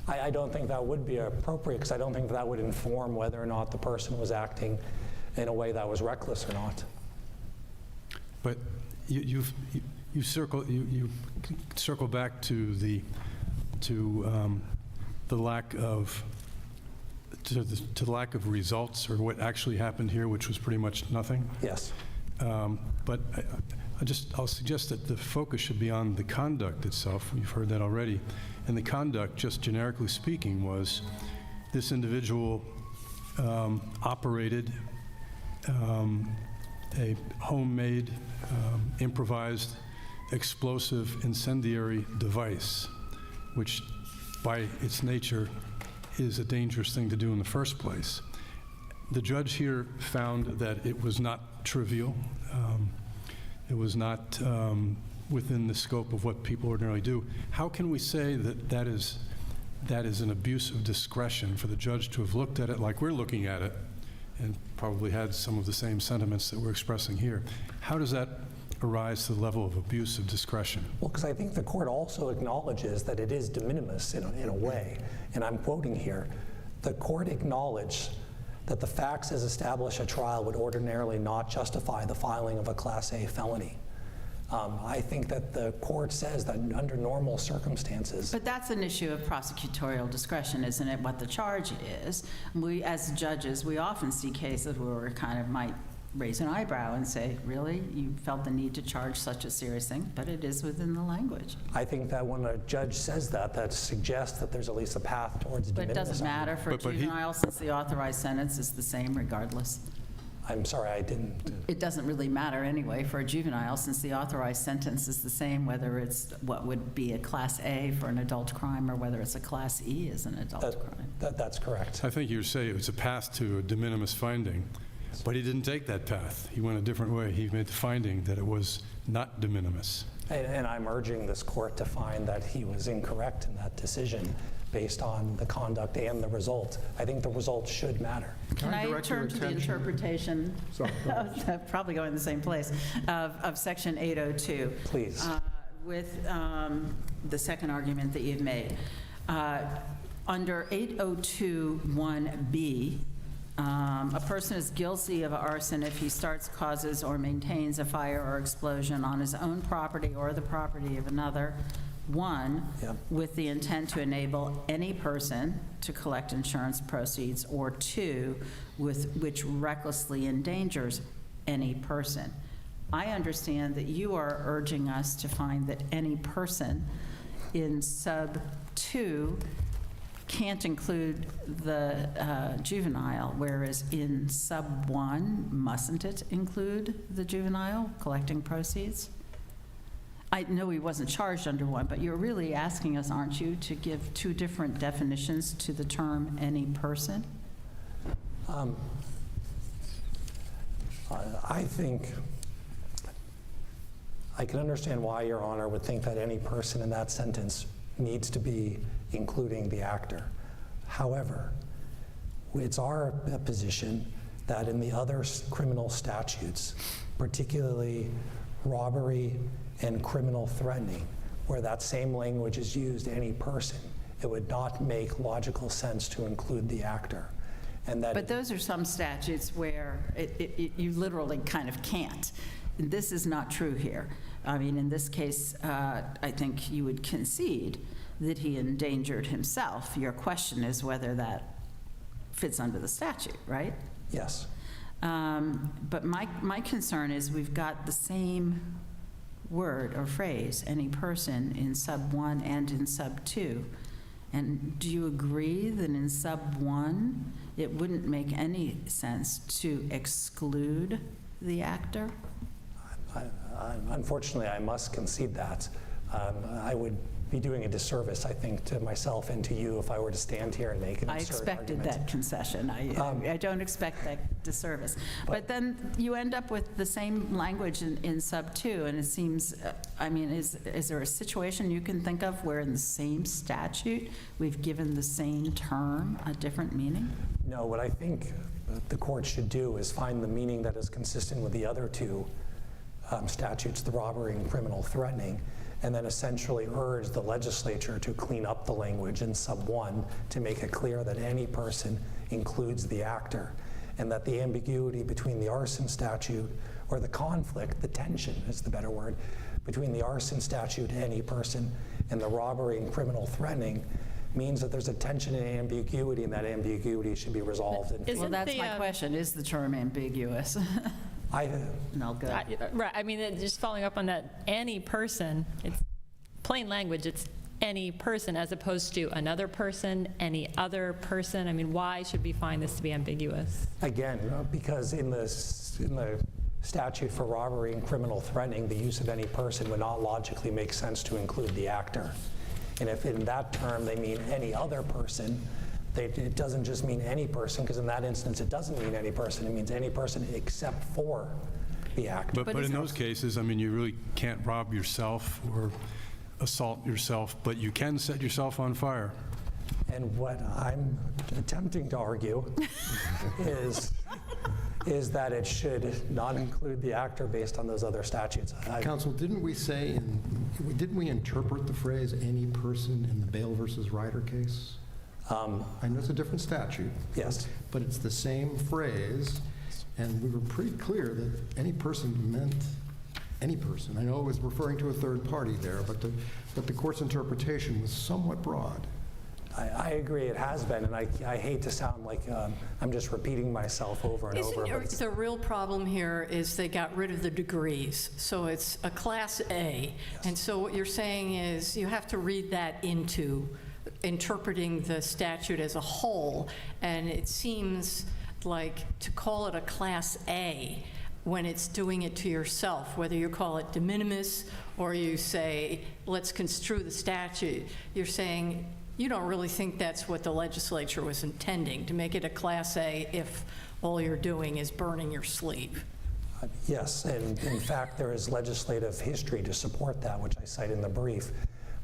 I don't think that would be appropriate because I don't think that would inform whether or not the person was acting in a way that was reckless or not. But you circle back to the lack of the lack of results or what actually happened here, which was pretty much nothing. Yes. But I'll suggest that the focus should be on the conduct itself. You've heard that already. And the conduct, just generically speaking, was this individual operated a homemade, improvised, explosive incendiary device, which by its nature is a dangerous thing to do in the first place. The judge here found that it was not trivial. It was not within the scope of what people ordinarily do. How can we say that that is an abuse of discretion for the judge to have looked at it like we're looking at it and probably had some of the same sentiments that we're expressing here? How does that arise to the level of abuse of discretion? Well, because I think the court also acknowledges that it is de minimis in a way. And I'm quoting here, the court acknowledged that the facts as established at trial would ordinarily not justify the filing of a Class A felony. I think that the court says that under normal circumstances. But that's an issue of prosecutorial discretion, isn't it, what the charge is? We, as judges, we often see cases where we kind of might raise an eyebrow and say, really? You felt the need to charge such a serious thing? But it is within the language. I think that when a judge says that, that suggests that there's at least a path towards de But it minimis. doesn't matter for But he- juvenile since the authorized sentence is the same regardless. I'm sorry, I didn't. It doesn't really matter anyway for a juvenile since the authorized sentence is the same whether it's what would be a Class A for an adult crime or whether it's a Class E as an adult crime. That's correct. I think you say it was a path to a de minimis finding, but he didn't take that path. He went a different way. He made the finding that it was not de minimis. And I'm urging this court to find that he was incorrect in that decision based on the conduct and the result. I think the result should matter. Can I direct your turn to the attention- interpretation, Sorry, go ahead. probably going the same place, of Section 802? Please. With the second argument that you've made. Under 802(1)B, a person is guilty of arson if he starts, causes, or maintains a fire or explosion on his own property or the property of another. One, Yep. with the intent to enable any person to collect insurance proceeds, or two, with which recklessly endangers any person. I understand that you are urging us to find that any person in sub 2 can't include the juvenile, whereas in sub 1, mustn't it include the juvenile collecting proceeds? I know he wasn't charged under one, but you're really asking us, aren't you, to give two different definitions to the term any person? I think I can understand why Your Honor would think that any person in that sentence needs to be including the actor. However, it's our position that in the other criminal statutes, particularly robbery and criminal threatening, where that same language is used, any person, it would not make logical sense to include the actor. And that But those are some statutes where you literally kind of can't. This is not true here. I mean, in this case, I think you would concede that he endangered himself. Your question is whether that fits under the statute, right? Yes. But my concern is we've got the same word or phrase, any person, in sub 1 and in sub 2. And do you agree that in sub 1, it wouldn't make any sense to exclude the actor? Unfortunately, I must concede that. I would be doing a disservice, I think, to myself and to you if I were to stand here and make an I absurd expected argument. that concession. I don't expect that disservice. But then you end up with the same language in sub 2, and it seems, I mean, is there a situation you can think of where in the same statute we've given the same term a different meaning? No, what I think the court should do is find the meaning that is consistent with the other two statutes, the robbery and criminal threatening, and then essentially urge the legislature to clean up the language in sub 1 to make it clear that any person includes the actor, and that the ambiguity between the arson statute, or the conflict, the tension is the better word, between the arson statute, any person, and the robbery and criminal threatening means that there's a tension and ambiguity, and that ambiguity should be resolved. Well, that's my question. Is the term ambiguous? No, good. Right, I mean, just following up on that, any person, it's plain language, it's any person as opposed to another person, any other person. I mean, why should we find this to be ambiguous? Again, because in the statute for robbery and criminal threatening, the use of any person would not logically make sense to include the actor. And if in that term they mean any other person, it doesn't just mean any person, because in that instance it doesn't mean any person, it means any person except for the actor. But in those cases, I mean, you really can't rob yourself or assault yourself, but you can set yourself on fire. And what I'm attempting to argue is that it should not include the actor based on those other statutes. Counsel, didn't we interpret the phrase "any person" in the Bale versus Ryder case? I know it's a different statute. Yes. But it's the same phrase, and we were pretty clear that any person meant any person. I know it was referring to a third party there, but the court's interpretation was somewhat broad. I agree, it has been, and I hate to sound like I'm just repeating myself over and over. Isn't the real problem here is they got rid of the degrees, so it's a Class A, Yes. and so what you're saying is you have to read that into interpreting the statute as a whole, and it seems like to call it a Class A when it's doing it to yourself, whether you call it de minimis or you say, let's construe the statute, you're saying you don't really think that's what the legislature was intending, to make it a Class A if all you're doing is burning your sleeve. Yes, and in fact, there is legislative history to support that, which I cite in the brief,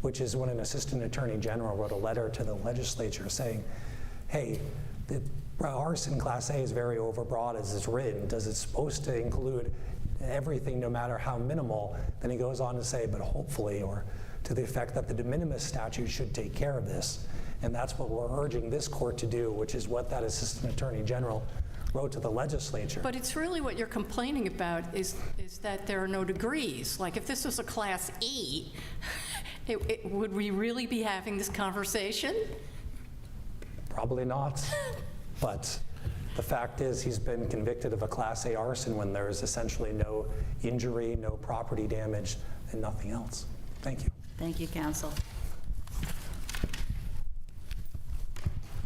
which is when an assistant attorney general wrote a letter to the legislature saying, hey, the arson Class A is very overbroad as it's written. Does it supposed to include everything, no matter how minimal? Then he goes on to say, but hopefully, or to the effect that the de minimis statute should take care of this. And that's what we're urging this court to do, which is what that assistant attorney general wrote to the legislature. But it's really what you're complaining about is that there are no degrees. Like if this was a Class E, would we really be having this conversation? Probably not. But the fact is he's been convicted of a Class A arson when there is essentially no injury, no property damage, and nothing else. Thank you. Thank you, counsel.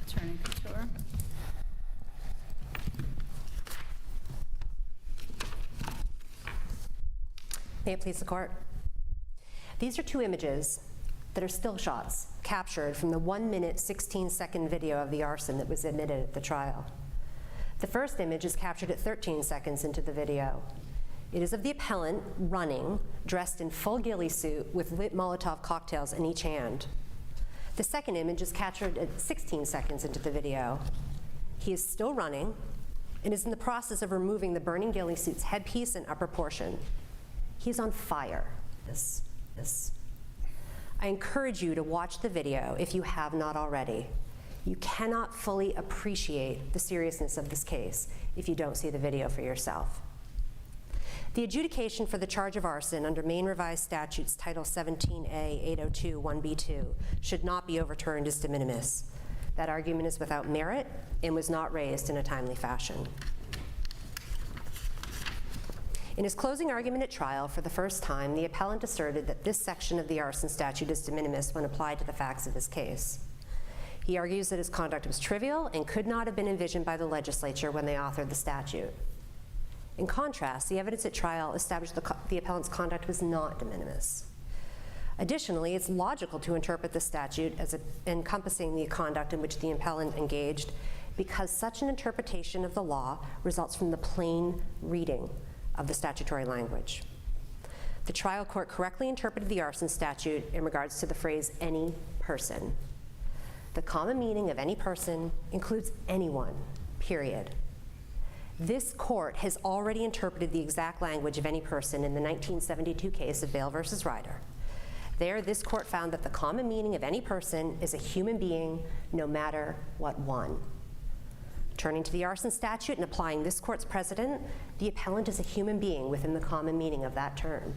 Attorney Couture. May it please the court. These are two images that are still shots captured from the 1-minute, 16-second video of the arson that was admitted at the trial. The first image is captured at 13 seconds into the video. It is of the appellant running, dressed in full ghillie suit with lit Molotov cocktails in each hand. The second image is captured at 16 seconds into the video. He is still running and is in the process of removing the burning ghillie suit's headpiece and upper portion. He's on fire. I encourage you to watch the video if you have not already. You cannot fully appreciate the seriousness of this case if you don't see the video for yourself. The adjudication for the charge of arson under Maine Revised Statutes Title 17A 802 1B2 should not be overturned as de minimis. That argument is without merit and was not raised in a timely fashion. In his closing argument at trial, for the first time, the appellant asserted that this section of the arson statute is de minimis when applied to the facts of his case. He argues that his conduct was trivial and could not have been envisioned by the legislature when they authored the statute. In contrast, the evidence at trial established the appellant's conduct was not de minimis. Additionally, it's logical to interpret the statute as encompassing the conduct in which the appellant engaged because such an interpretation of the law results from the plain reading of the statutory language. The trial court correctly interpreted the arson statute in regards to the phrase any person. The common meaning of any person includes anyone, period. This court has already interpreted the exact language of any person in the 1972 case of Bale v. Ryder. There, this court found that the common meaning of any person is a human being, no matter what one. Turning to the arson statute and applying this court's precedent, the appellant is a human being within the common meaning of that term.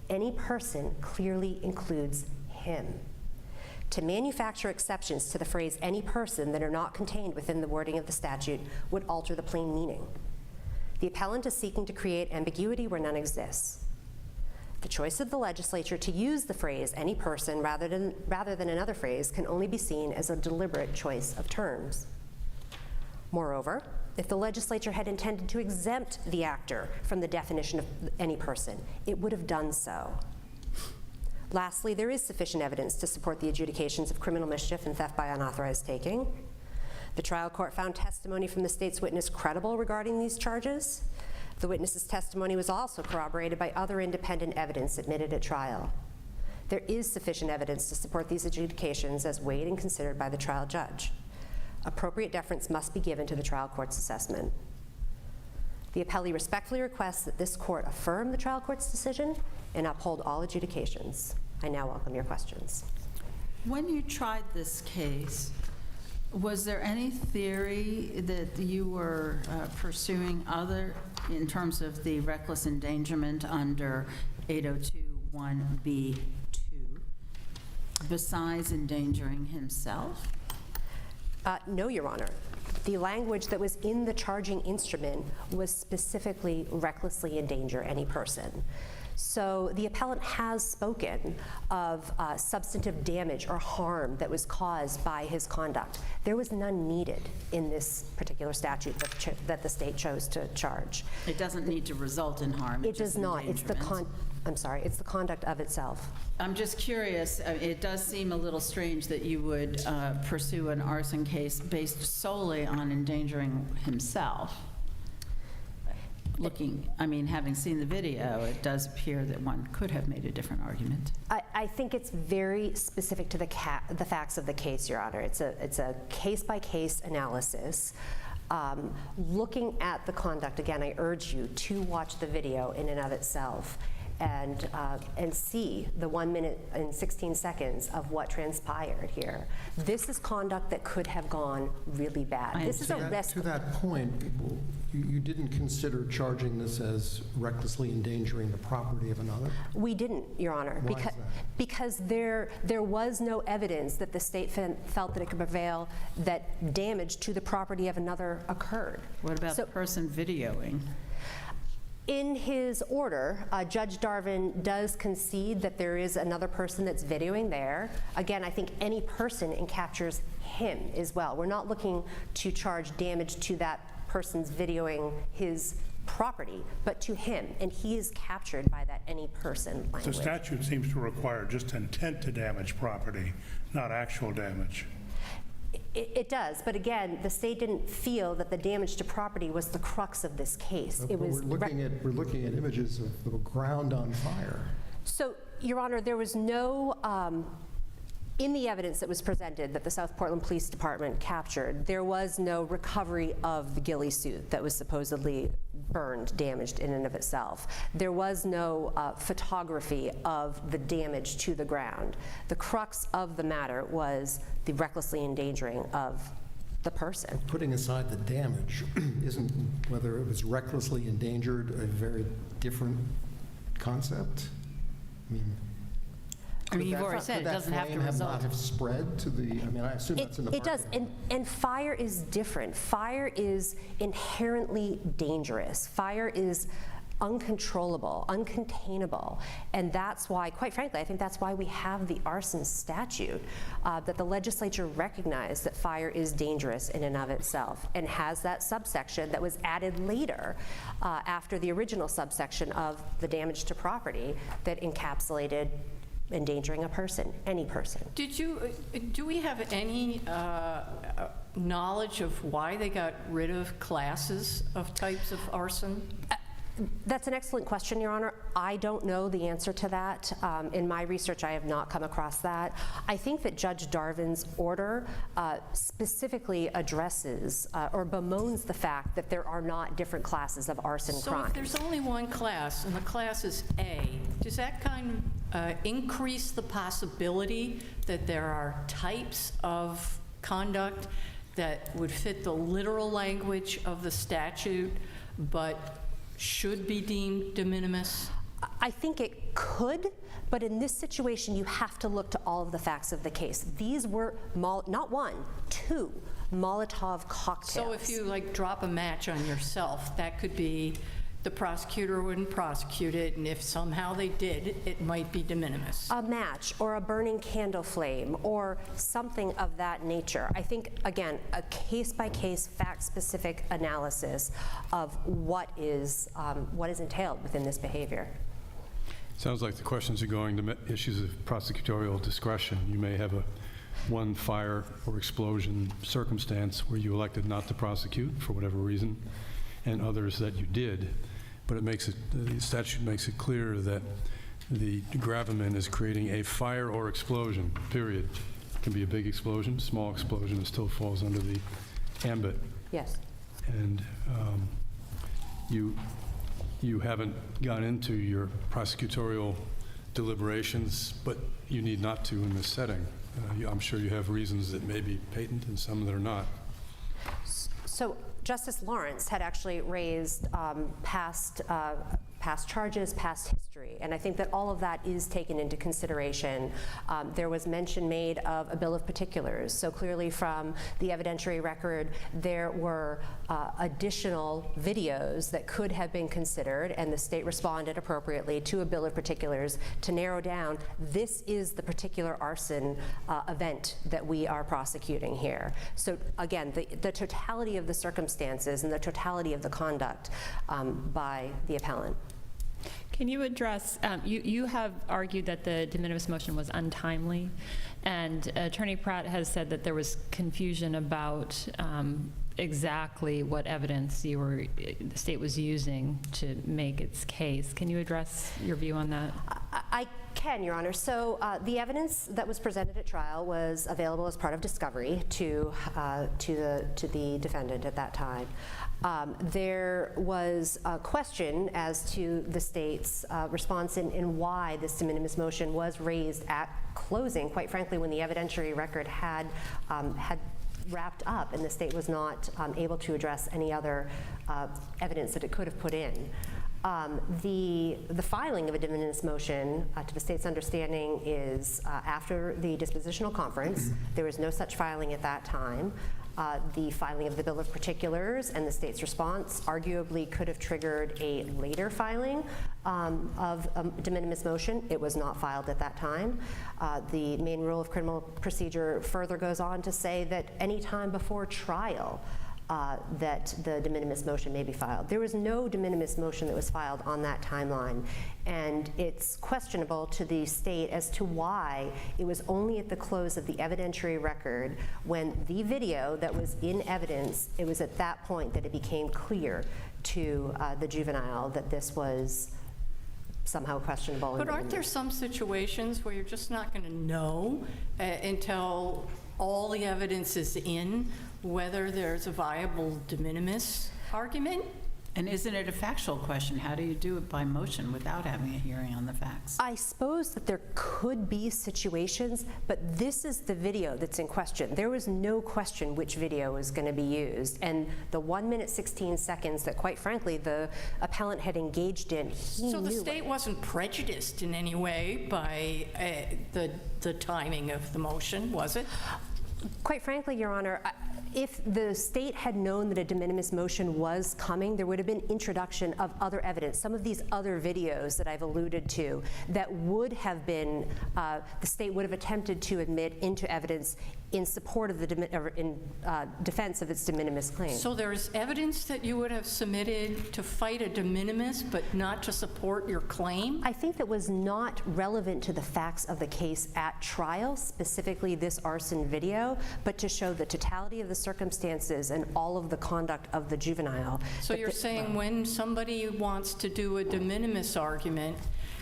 Any person clearly includes him. To manufacture exceptions to the phrase any person that are not contained within the wording of the statute would alter the plain meaning. The appellant is seeking to create ambiguity where none exists. The choice of the legislature to use the phrase any person rather than another phrase can only be seen as a deliberate choice of terms. Moreover, if the legislature had intended to exempt the actor from the definition of any person, it would have done so. Lastly, there is sufficient evidence to support the adjudications of criminal mischief and theft by unauthorized taking. The trial court found testimony from the state's witness credible regarding these charges. The witness's testimony was also corroborated by other independent evidence admitted at trial. There is sufficient evidence to support these adjudications as weighed and considered by the trial judge. Appropriate deference must be given to the trial court's assessment. The appellee respectfully requests that this court affirm the trial court's decision and uphold all adjudications. I now welcome your questions. When you tried this case, was there any theory that you were pursuing other in terms of the reckless endangerment under 802(1)(b)(2) besides endangering himself? No, Your Honor. The language that was in the charging instrument was specifically recklessly endanger any person. So the appellant has spoken of substantive damage or harm that was caused by his conduct. There was none needed in this particular statute that the state chose to charge. It doesn't need to result in harm. It does not. It's the it's the conduct of itself. I'm just curious. It does seem a little strange that you would pursue an arson case based solely on endangering himself. Having seen the video, it does appear that one could have made a different argument. I think it's very specific to the facts of the case, Your Honor. It's a case-by-case analysis. Looking at the conduct, again, I urge you to watch the video in and of itself and see the 1 minute and 16 seconds of what transpired here. This is conduct that could have gone really bad. This is To that point, you didn't consider charging this as recklessly endangering the property of another? We didn't, Your Honor. Why is that? Because there was no evidence that the state felt that it could prevail that damage to the property of another occurred. What about the person videoing? In his order, Judge Darvin does concede that there is another person that's videoing there. Again, I think any person encaptures him as well. We're not looking to charge damage to that person's videoing his property, but to him, and he is captured by that any person language. The statute seems to require just intent to damage property, not actual damage. It does, but again, the state didn't feel that the damage to property was the crux of this case. We're looking at images of the ground on fire. So, Your Honor, there was no In the evidence that was presented that the South Portland Police Department captured, there was no recovery of the ghillie suit that was supposedly burned, damaged in and of itself. There was no photography of the damage to the ground. The crux of the matter was the recklessly endangering of the person. Putting aside the damage, isn't whether it was recklessly endangered a very different concept? I mean, you've already said it doesn't have to Could that flame result. not have spread to the, I mean, I assume that's in the It does, parking lot. and fire is different. Fire is inherently dangerous. Fire is uncontrollable, uncontainable, and that's why, quite frankly, I think that's why we have the arson statute, that the legislature recognized that fire is dangerous in and of itself, and has that subsection that was added later after the original subsection of the damage to property that encapsulated endangering a person, any person. Do we have any knowledge of why they got rid of classes of types of arson? That's an excellent question, Your Honor. I don't know the answer to that. In my research, I have not come across that. I think that Judge Darvin's order specifically addresses or bemoans the fact that there are not different classes of arson So crimes. if there's only one class, and the class is A, does that kind of increase the possibility that there are types of conduct that would fit the literal language of the statute, but should be deemed de minimis? I think it could, but in this situation, you have to look to all of the facts of the case. These were not one, two Molotov cocktails. So if you like drop a match on yourself, that could be, the prosecutor wouldn't prosecute it, and if somehow they did, it might be de minimis. A match or a burning candle flame or something of that nature. I think, again, a case-by-case, fact-specific analysis of what is entailed within this behavior. Sounds like the questions are going to issues of prosecutorial discretion. You may have one fire or explosion circumstance where you elected not to prosecute for whatever reason, and others that you did. But the statute makes it clear that the gravamen is creating a fire or explosion, period. It can be a big explosion, small explosion, it still falls under the ambit. Yes. And you haven't gone into your prosecutorial deliberations, but you need not to in this setting. I'm sure you have reasons that may be patent and some that are not. So Justice Lawrence had actually raised past charges, past history, and I think that all of that is taken into consideration. There was mention made of a bill of particulars, so clearly from the evidentiary record, there were additional videos that could have been considered, and the state responded appropriately to a bill of particulars to narrow down, this is the particular arson event that we are prosecuting here. So again, the totality of the circumstances and the totality of the conduct by the appellant. Can you address, you have argued that the de minimis motion was untimely, and Attorney Pratt has said that there was confusion about exactly what evidence the state was using to make its case. Can you address your view on that? I can, Your Honor. So the evidence that was presented at trial was available as part of discovery to the defendant at that time. There was a question as to the state's response in why this de minimis motion was raised at closing, quite frankly, when the evidentiary record had wrapped up and the state was not able to address any other evidence that it could have put in. The filing of a de minimis motion, to the state's understanding, is after the dispositional conference. There was no such filing at that time. The filing of the bill of particulars and the state's response arguably could have triggered a later filing of a de minimis motion. It was not filed at that time. The Maine Rule of Criminal Procedure further goes on to say that any time before trial, that the de minimis motion may be filed. There was no de minimis motion that was filed on that timeline, and it's questionable to the state as to why it was only at the close of the evidentiary record, when the video that was in evidence, it was at that point that it became clear to the juvenile that this was somehow questionable. But aren't there some situations where you're just not going to know until all the evidence is in whether there's a viable de minimis argument? And isn't it a factual question? How do you do it by motion without having a hearing on the facts? I suppose that there could be situations, but this is the video that's in question. There was no question which video was going to be used. And the 1 minute, 16 seconds that, quite frankly, the appellant had engaged in, he So the knew state wasn't prejudiced in any way by the timing of the motion, was it? Quite frankly, Your Honor, if the state had known that a de minimis motion was coming, there would have been introduction of other evidence. Some of these other videos that I've alluded to that would have been, the state would have attempted to admit into evidence in support of the defense of its de minimis claim. So there's evidence that you would have submitted to fight a de minimis, but not to support your claim? I think that was not relevant to the facts of the case at trial, specifically this arson video, but to show the totality of the circumstances and all of the conduct of the juvenile. So you're saying when somebody wants to do a de minimis argument,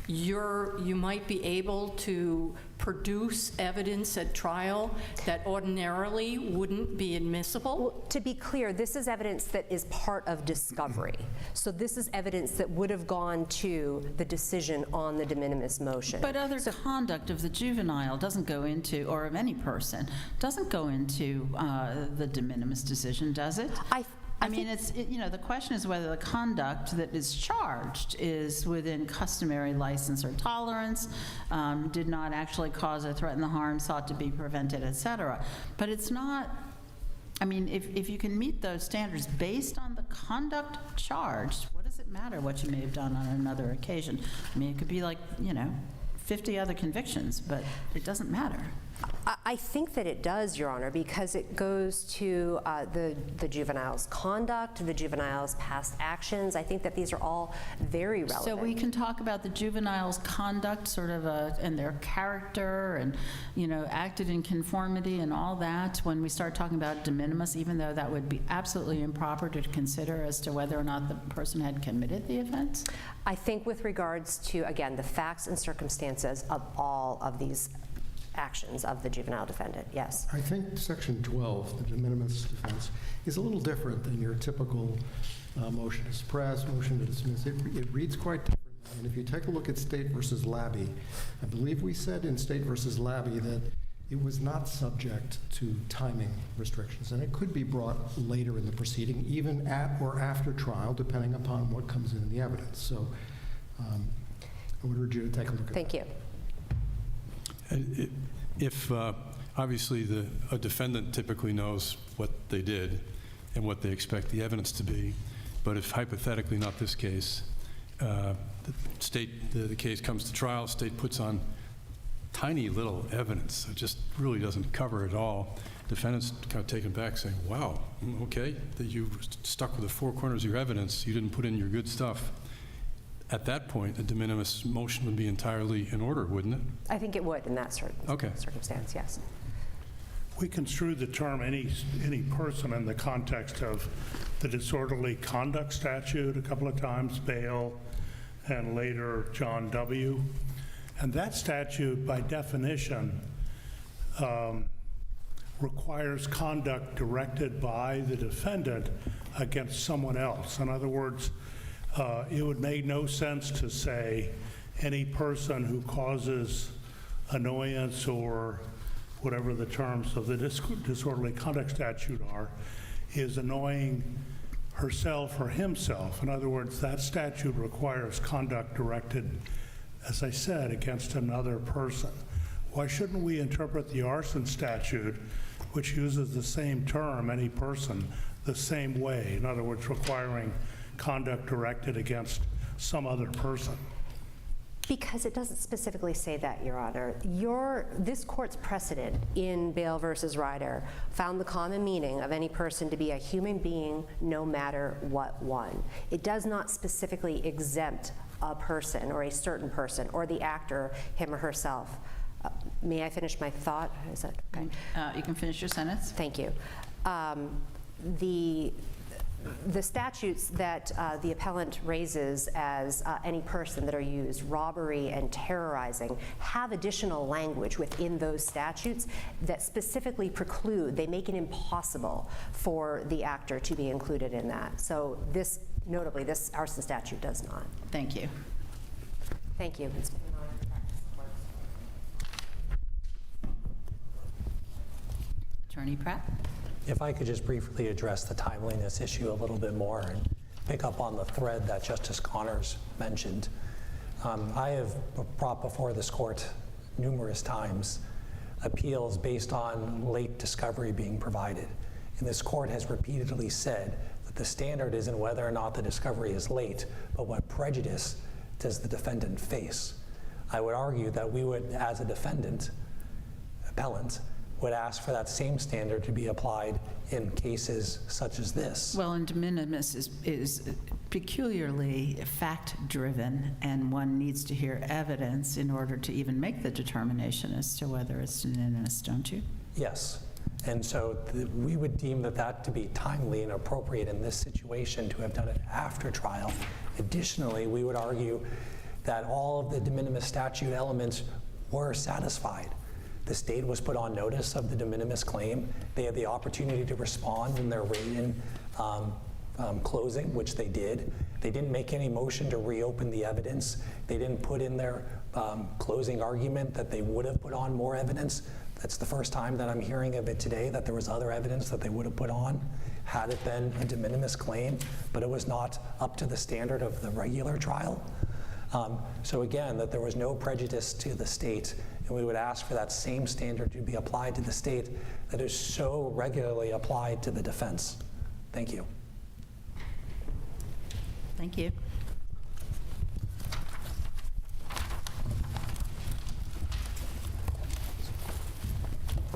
you might be able to produce evidence at trial that ordinarily wouldn't be admissible? Well, to be clear, this is evidence that is part of discovery. So this is evidence that would have gone to the decision on the de minimis motion. But other conduct of the juvenile doesn't go into, or of any person, doesn't go into the de minimis decision, does it? I mean, the question is whether the conduct that is charged is within customary license or tolerance, did not actually cause or threaten the harm sought to be prevented, et cetera. But it's not, I mean, if you can meet those standards based on the conduct charged, what does it matter what you may have done on another occasion? I mean, it could be like, 50 other convictions, but it doesn't matter. I think that it does, Your Honor, because it goes to the juvenile's conduct, the juvenile's past actions. I think that these are all very relevant. So we can talk about the juvenile's conduct, sort of, and their character, and acted in conformity and all that when we start talking about de minimis, even though that would be absolutely improper to consider as to whether or not the person had committed the offense. I think with regards to, again, the facts and circumstances of all of these actions of the juvenile defendant, yes. I think Section 12, the de minimis defense, is a little different than your typical motion to suppress, motion to dismiss. It reads quite differently. And if you take a look at State versus Labby, I believe we said in State versus Labby that it was not subject to timing restrictions, and it could be brought later in the proceeding, even at or after trial, depending upon what comes in the evidence. So I would urge you to take a look at that. Thank you. If obviously a defendant typically knows what they did and what they expect the evidence to be, but if hypothetically not this case, the case comes to trial, state puts on tiny little evidence, it just really doesn't cover it all. Defendant's kind of taken back saying, wow, okay, that you stuck with the four corners of your evidence, you didn't put in your good stuff. At that point, a de minimis motion would be entirely in order, wouldn't it? I think it would in that circumstance, yes. We construe the term any person in the context of the disorderly conduct statute a couple of times, Bale, and later John W. And that statute, by definition, requires conduct directed by the defendant against someone else. In other words, it would make no sense to say any person who causes annoyance or whatever the terms of the disorderly conduct statute are is annoying herself or himself. In other words, that statute requires conduct directed, as I said, against another person. Why shouldn't we interpret the arson statute, which uses the same term, any person, the same way? In other words, requiring conduct directed against some other person. Because it doesn't specifically say that, Your Honor. This court's precedent in Bale versus Ryder found the common meaning of any person to be a human being no matter what one. It does not specifically exempt a person or a certain person or the actor, him or herself. May I finish my thought? Is that okay? You can finish your sentence. Thank you. The statutes that the appellant raises as any person that are used, robbery and terrorizing, have additional language within those statutes that specifically preclude, they make it impossible for the actor to be included in that. So this, notably, this arson statute does not. Thank you. Thank you. Attorney Pratt? If I could just briefly address the timeliness issue a little bit more and pick up on the thread that Justice Connors mentioned. I have brought before this court numerous times appeals based on late discovery being provided. And this court has repeatedly said that the standard isn't whether or not the discovery is late, but what prejudice does the defendant face. I would argue that we would, as a defendant, appellant, would ask for that same standard to be applied in cases such as this. Well, and de minimis is peculiarly fact-driven, and one needs to hear evidence in order to even make the determination as to whether it's de minimis, don't you? Yes. And so we would deem that to be timely and appropriate in this situation to have done it after trial. Additionally, we would argue that all of the de minimis statute elements were satisfied. The state was put on notice of the de minimis claim. They had the opportunity to respond in their written closing, which they did. They didn't make any motion to reopen the evidence. They didn't put in their closing argument that they would have put on more evidence. That's the first time that I'm hearing of it today, that there was other evidence that they would have put on had it been a de minimis claim, but it was not up to the standard of the regular trial. So again, that there was no prejudice to the state, and we would ask for that same standard to be applied to the state that is so regularly applied to the defense. Thank you. Thank you.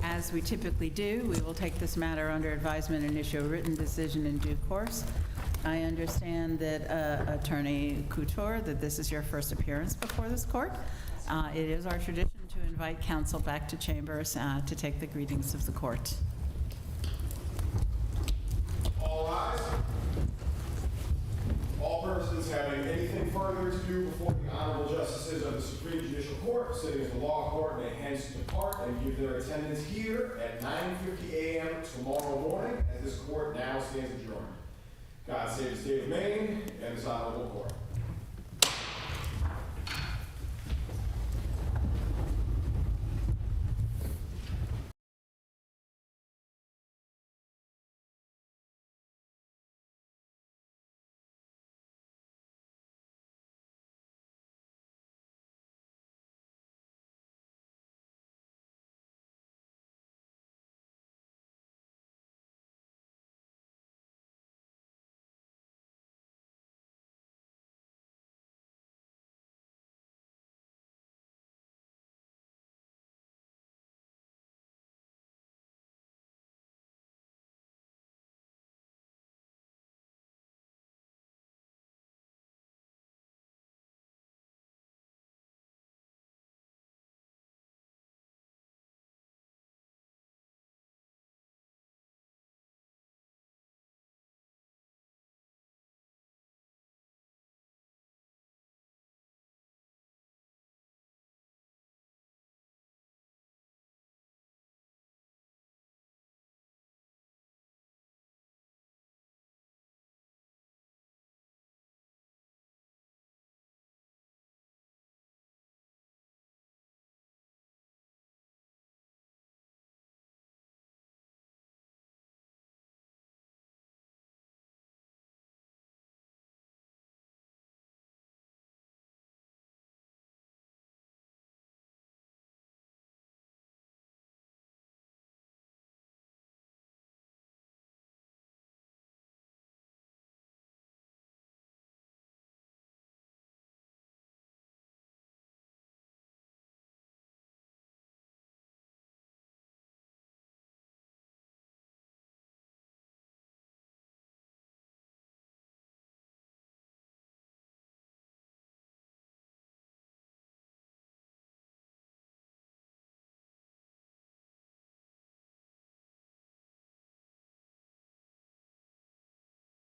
As we typically do, we will take this matter under advisement and issue a written decision in due course. I understand that Attorney Couture, that this is your first appearance before this court. It is our tradition to invite counsel back to chambers to take the greetings of the court. All rise. All persons having anything further to do before the Honorable Justices of the Supreme Judicial Court, sitting in the law court, may hence depart and give their attendance here at 9:50 a.m. tomorrow morning, as this court now stands adjourned. God save the state of Maine and this honorable court.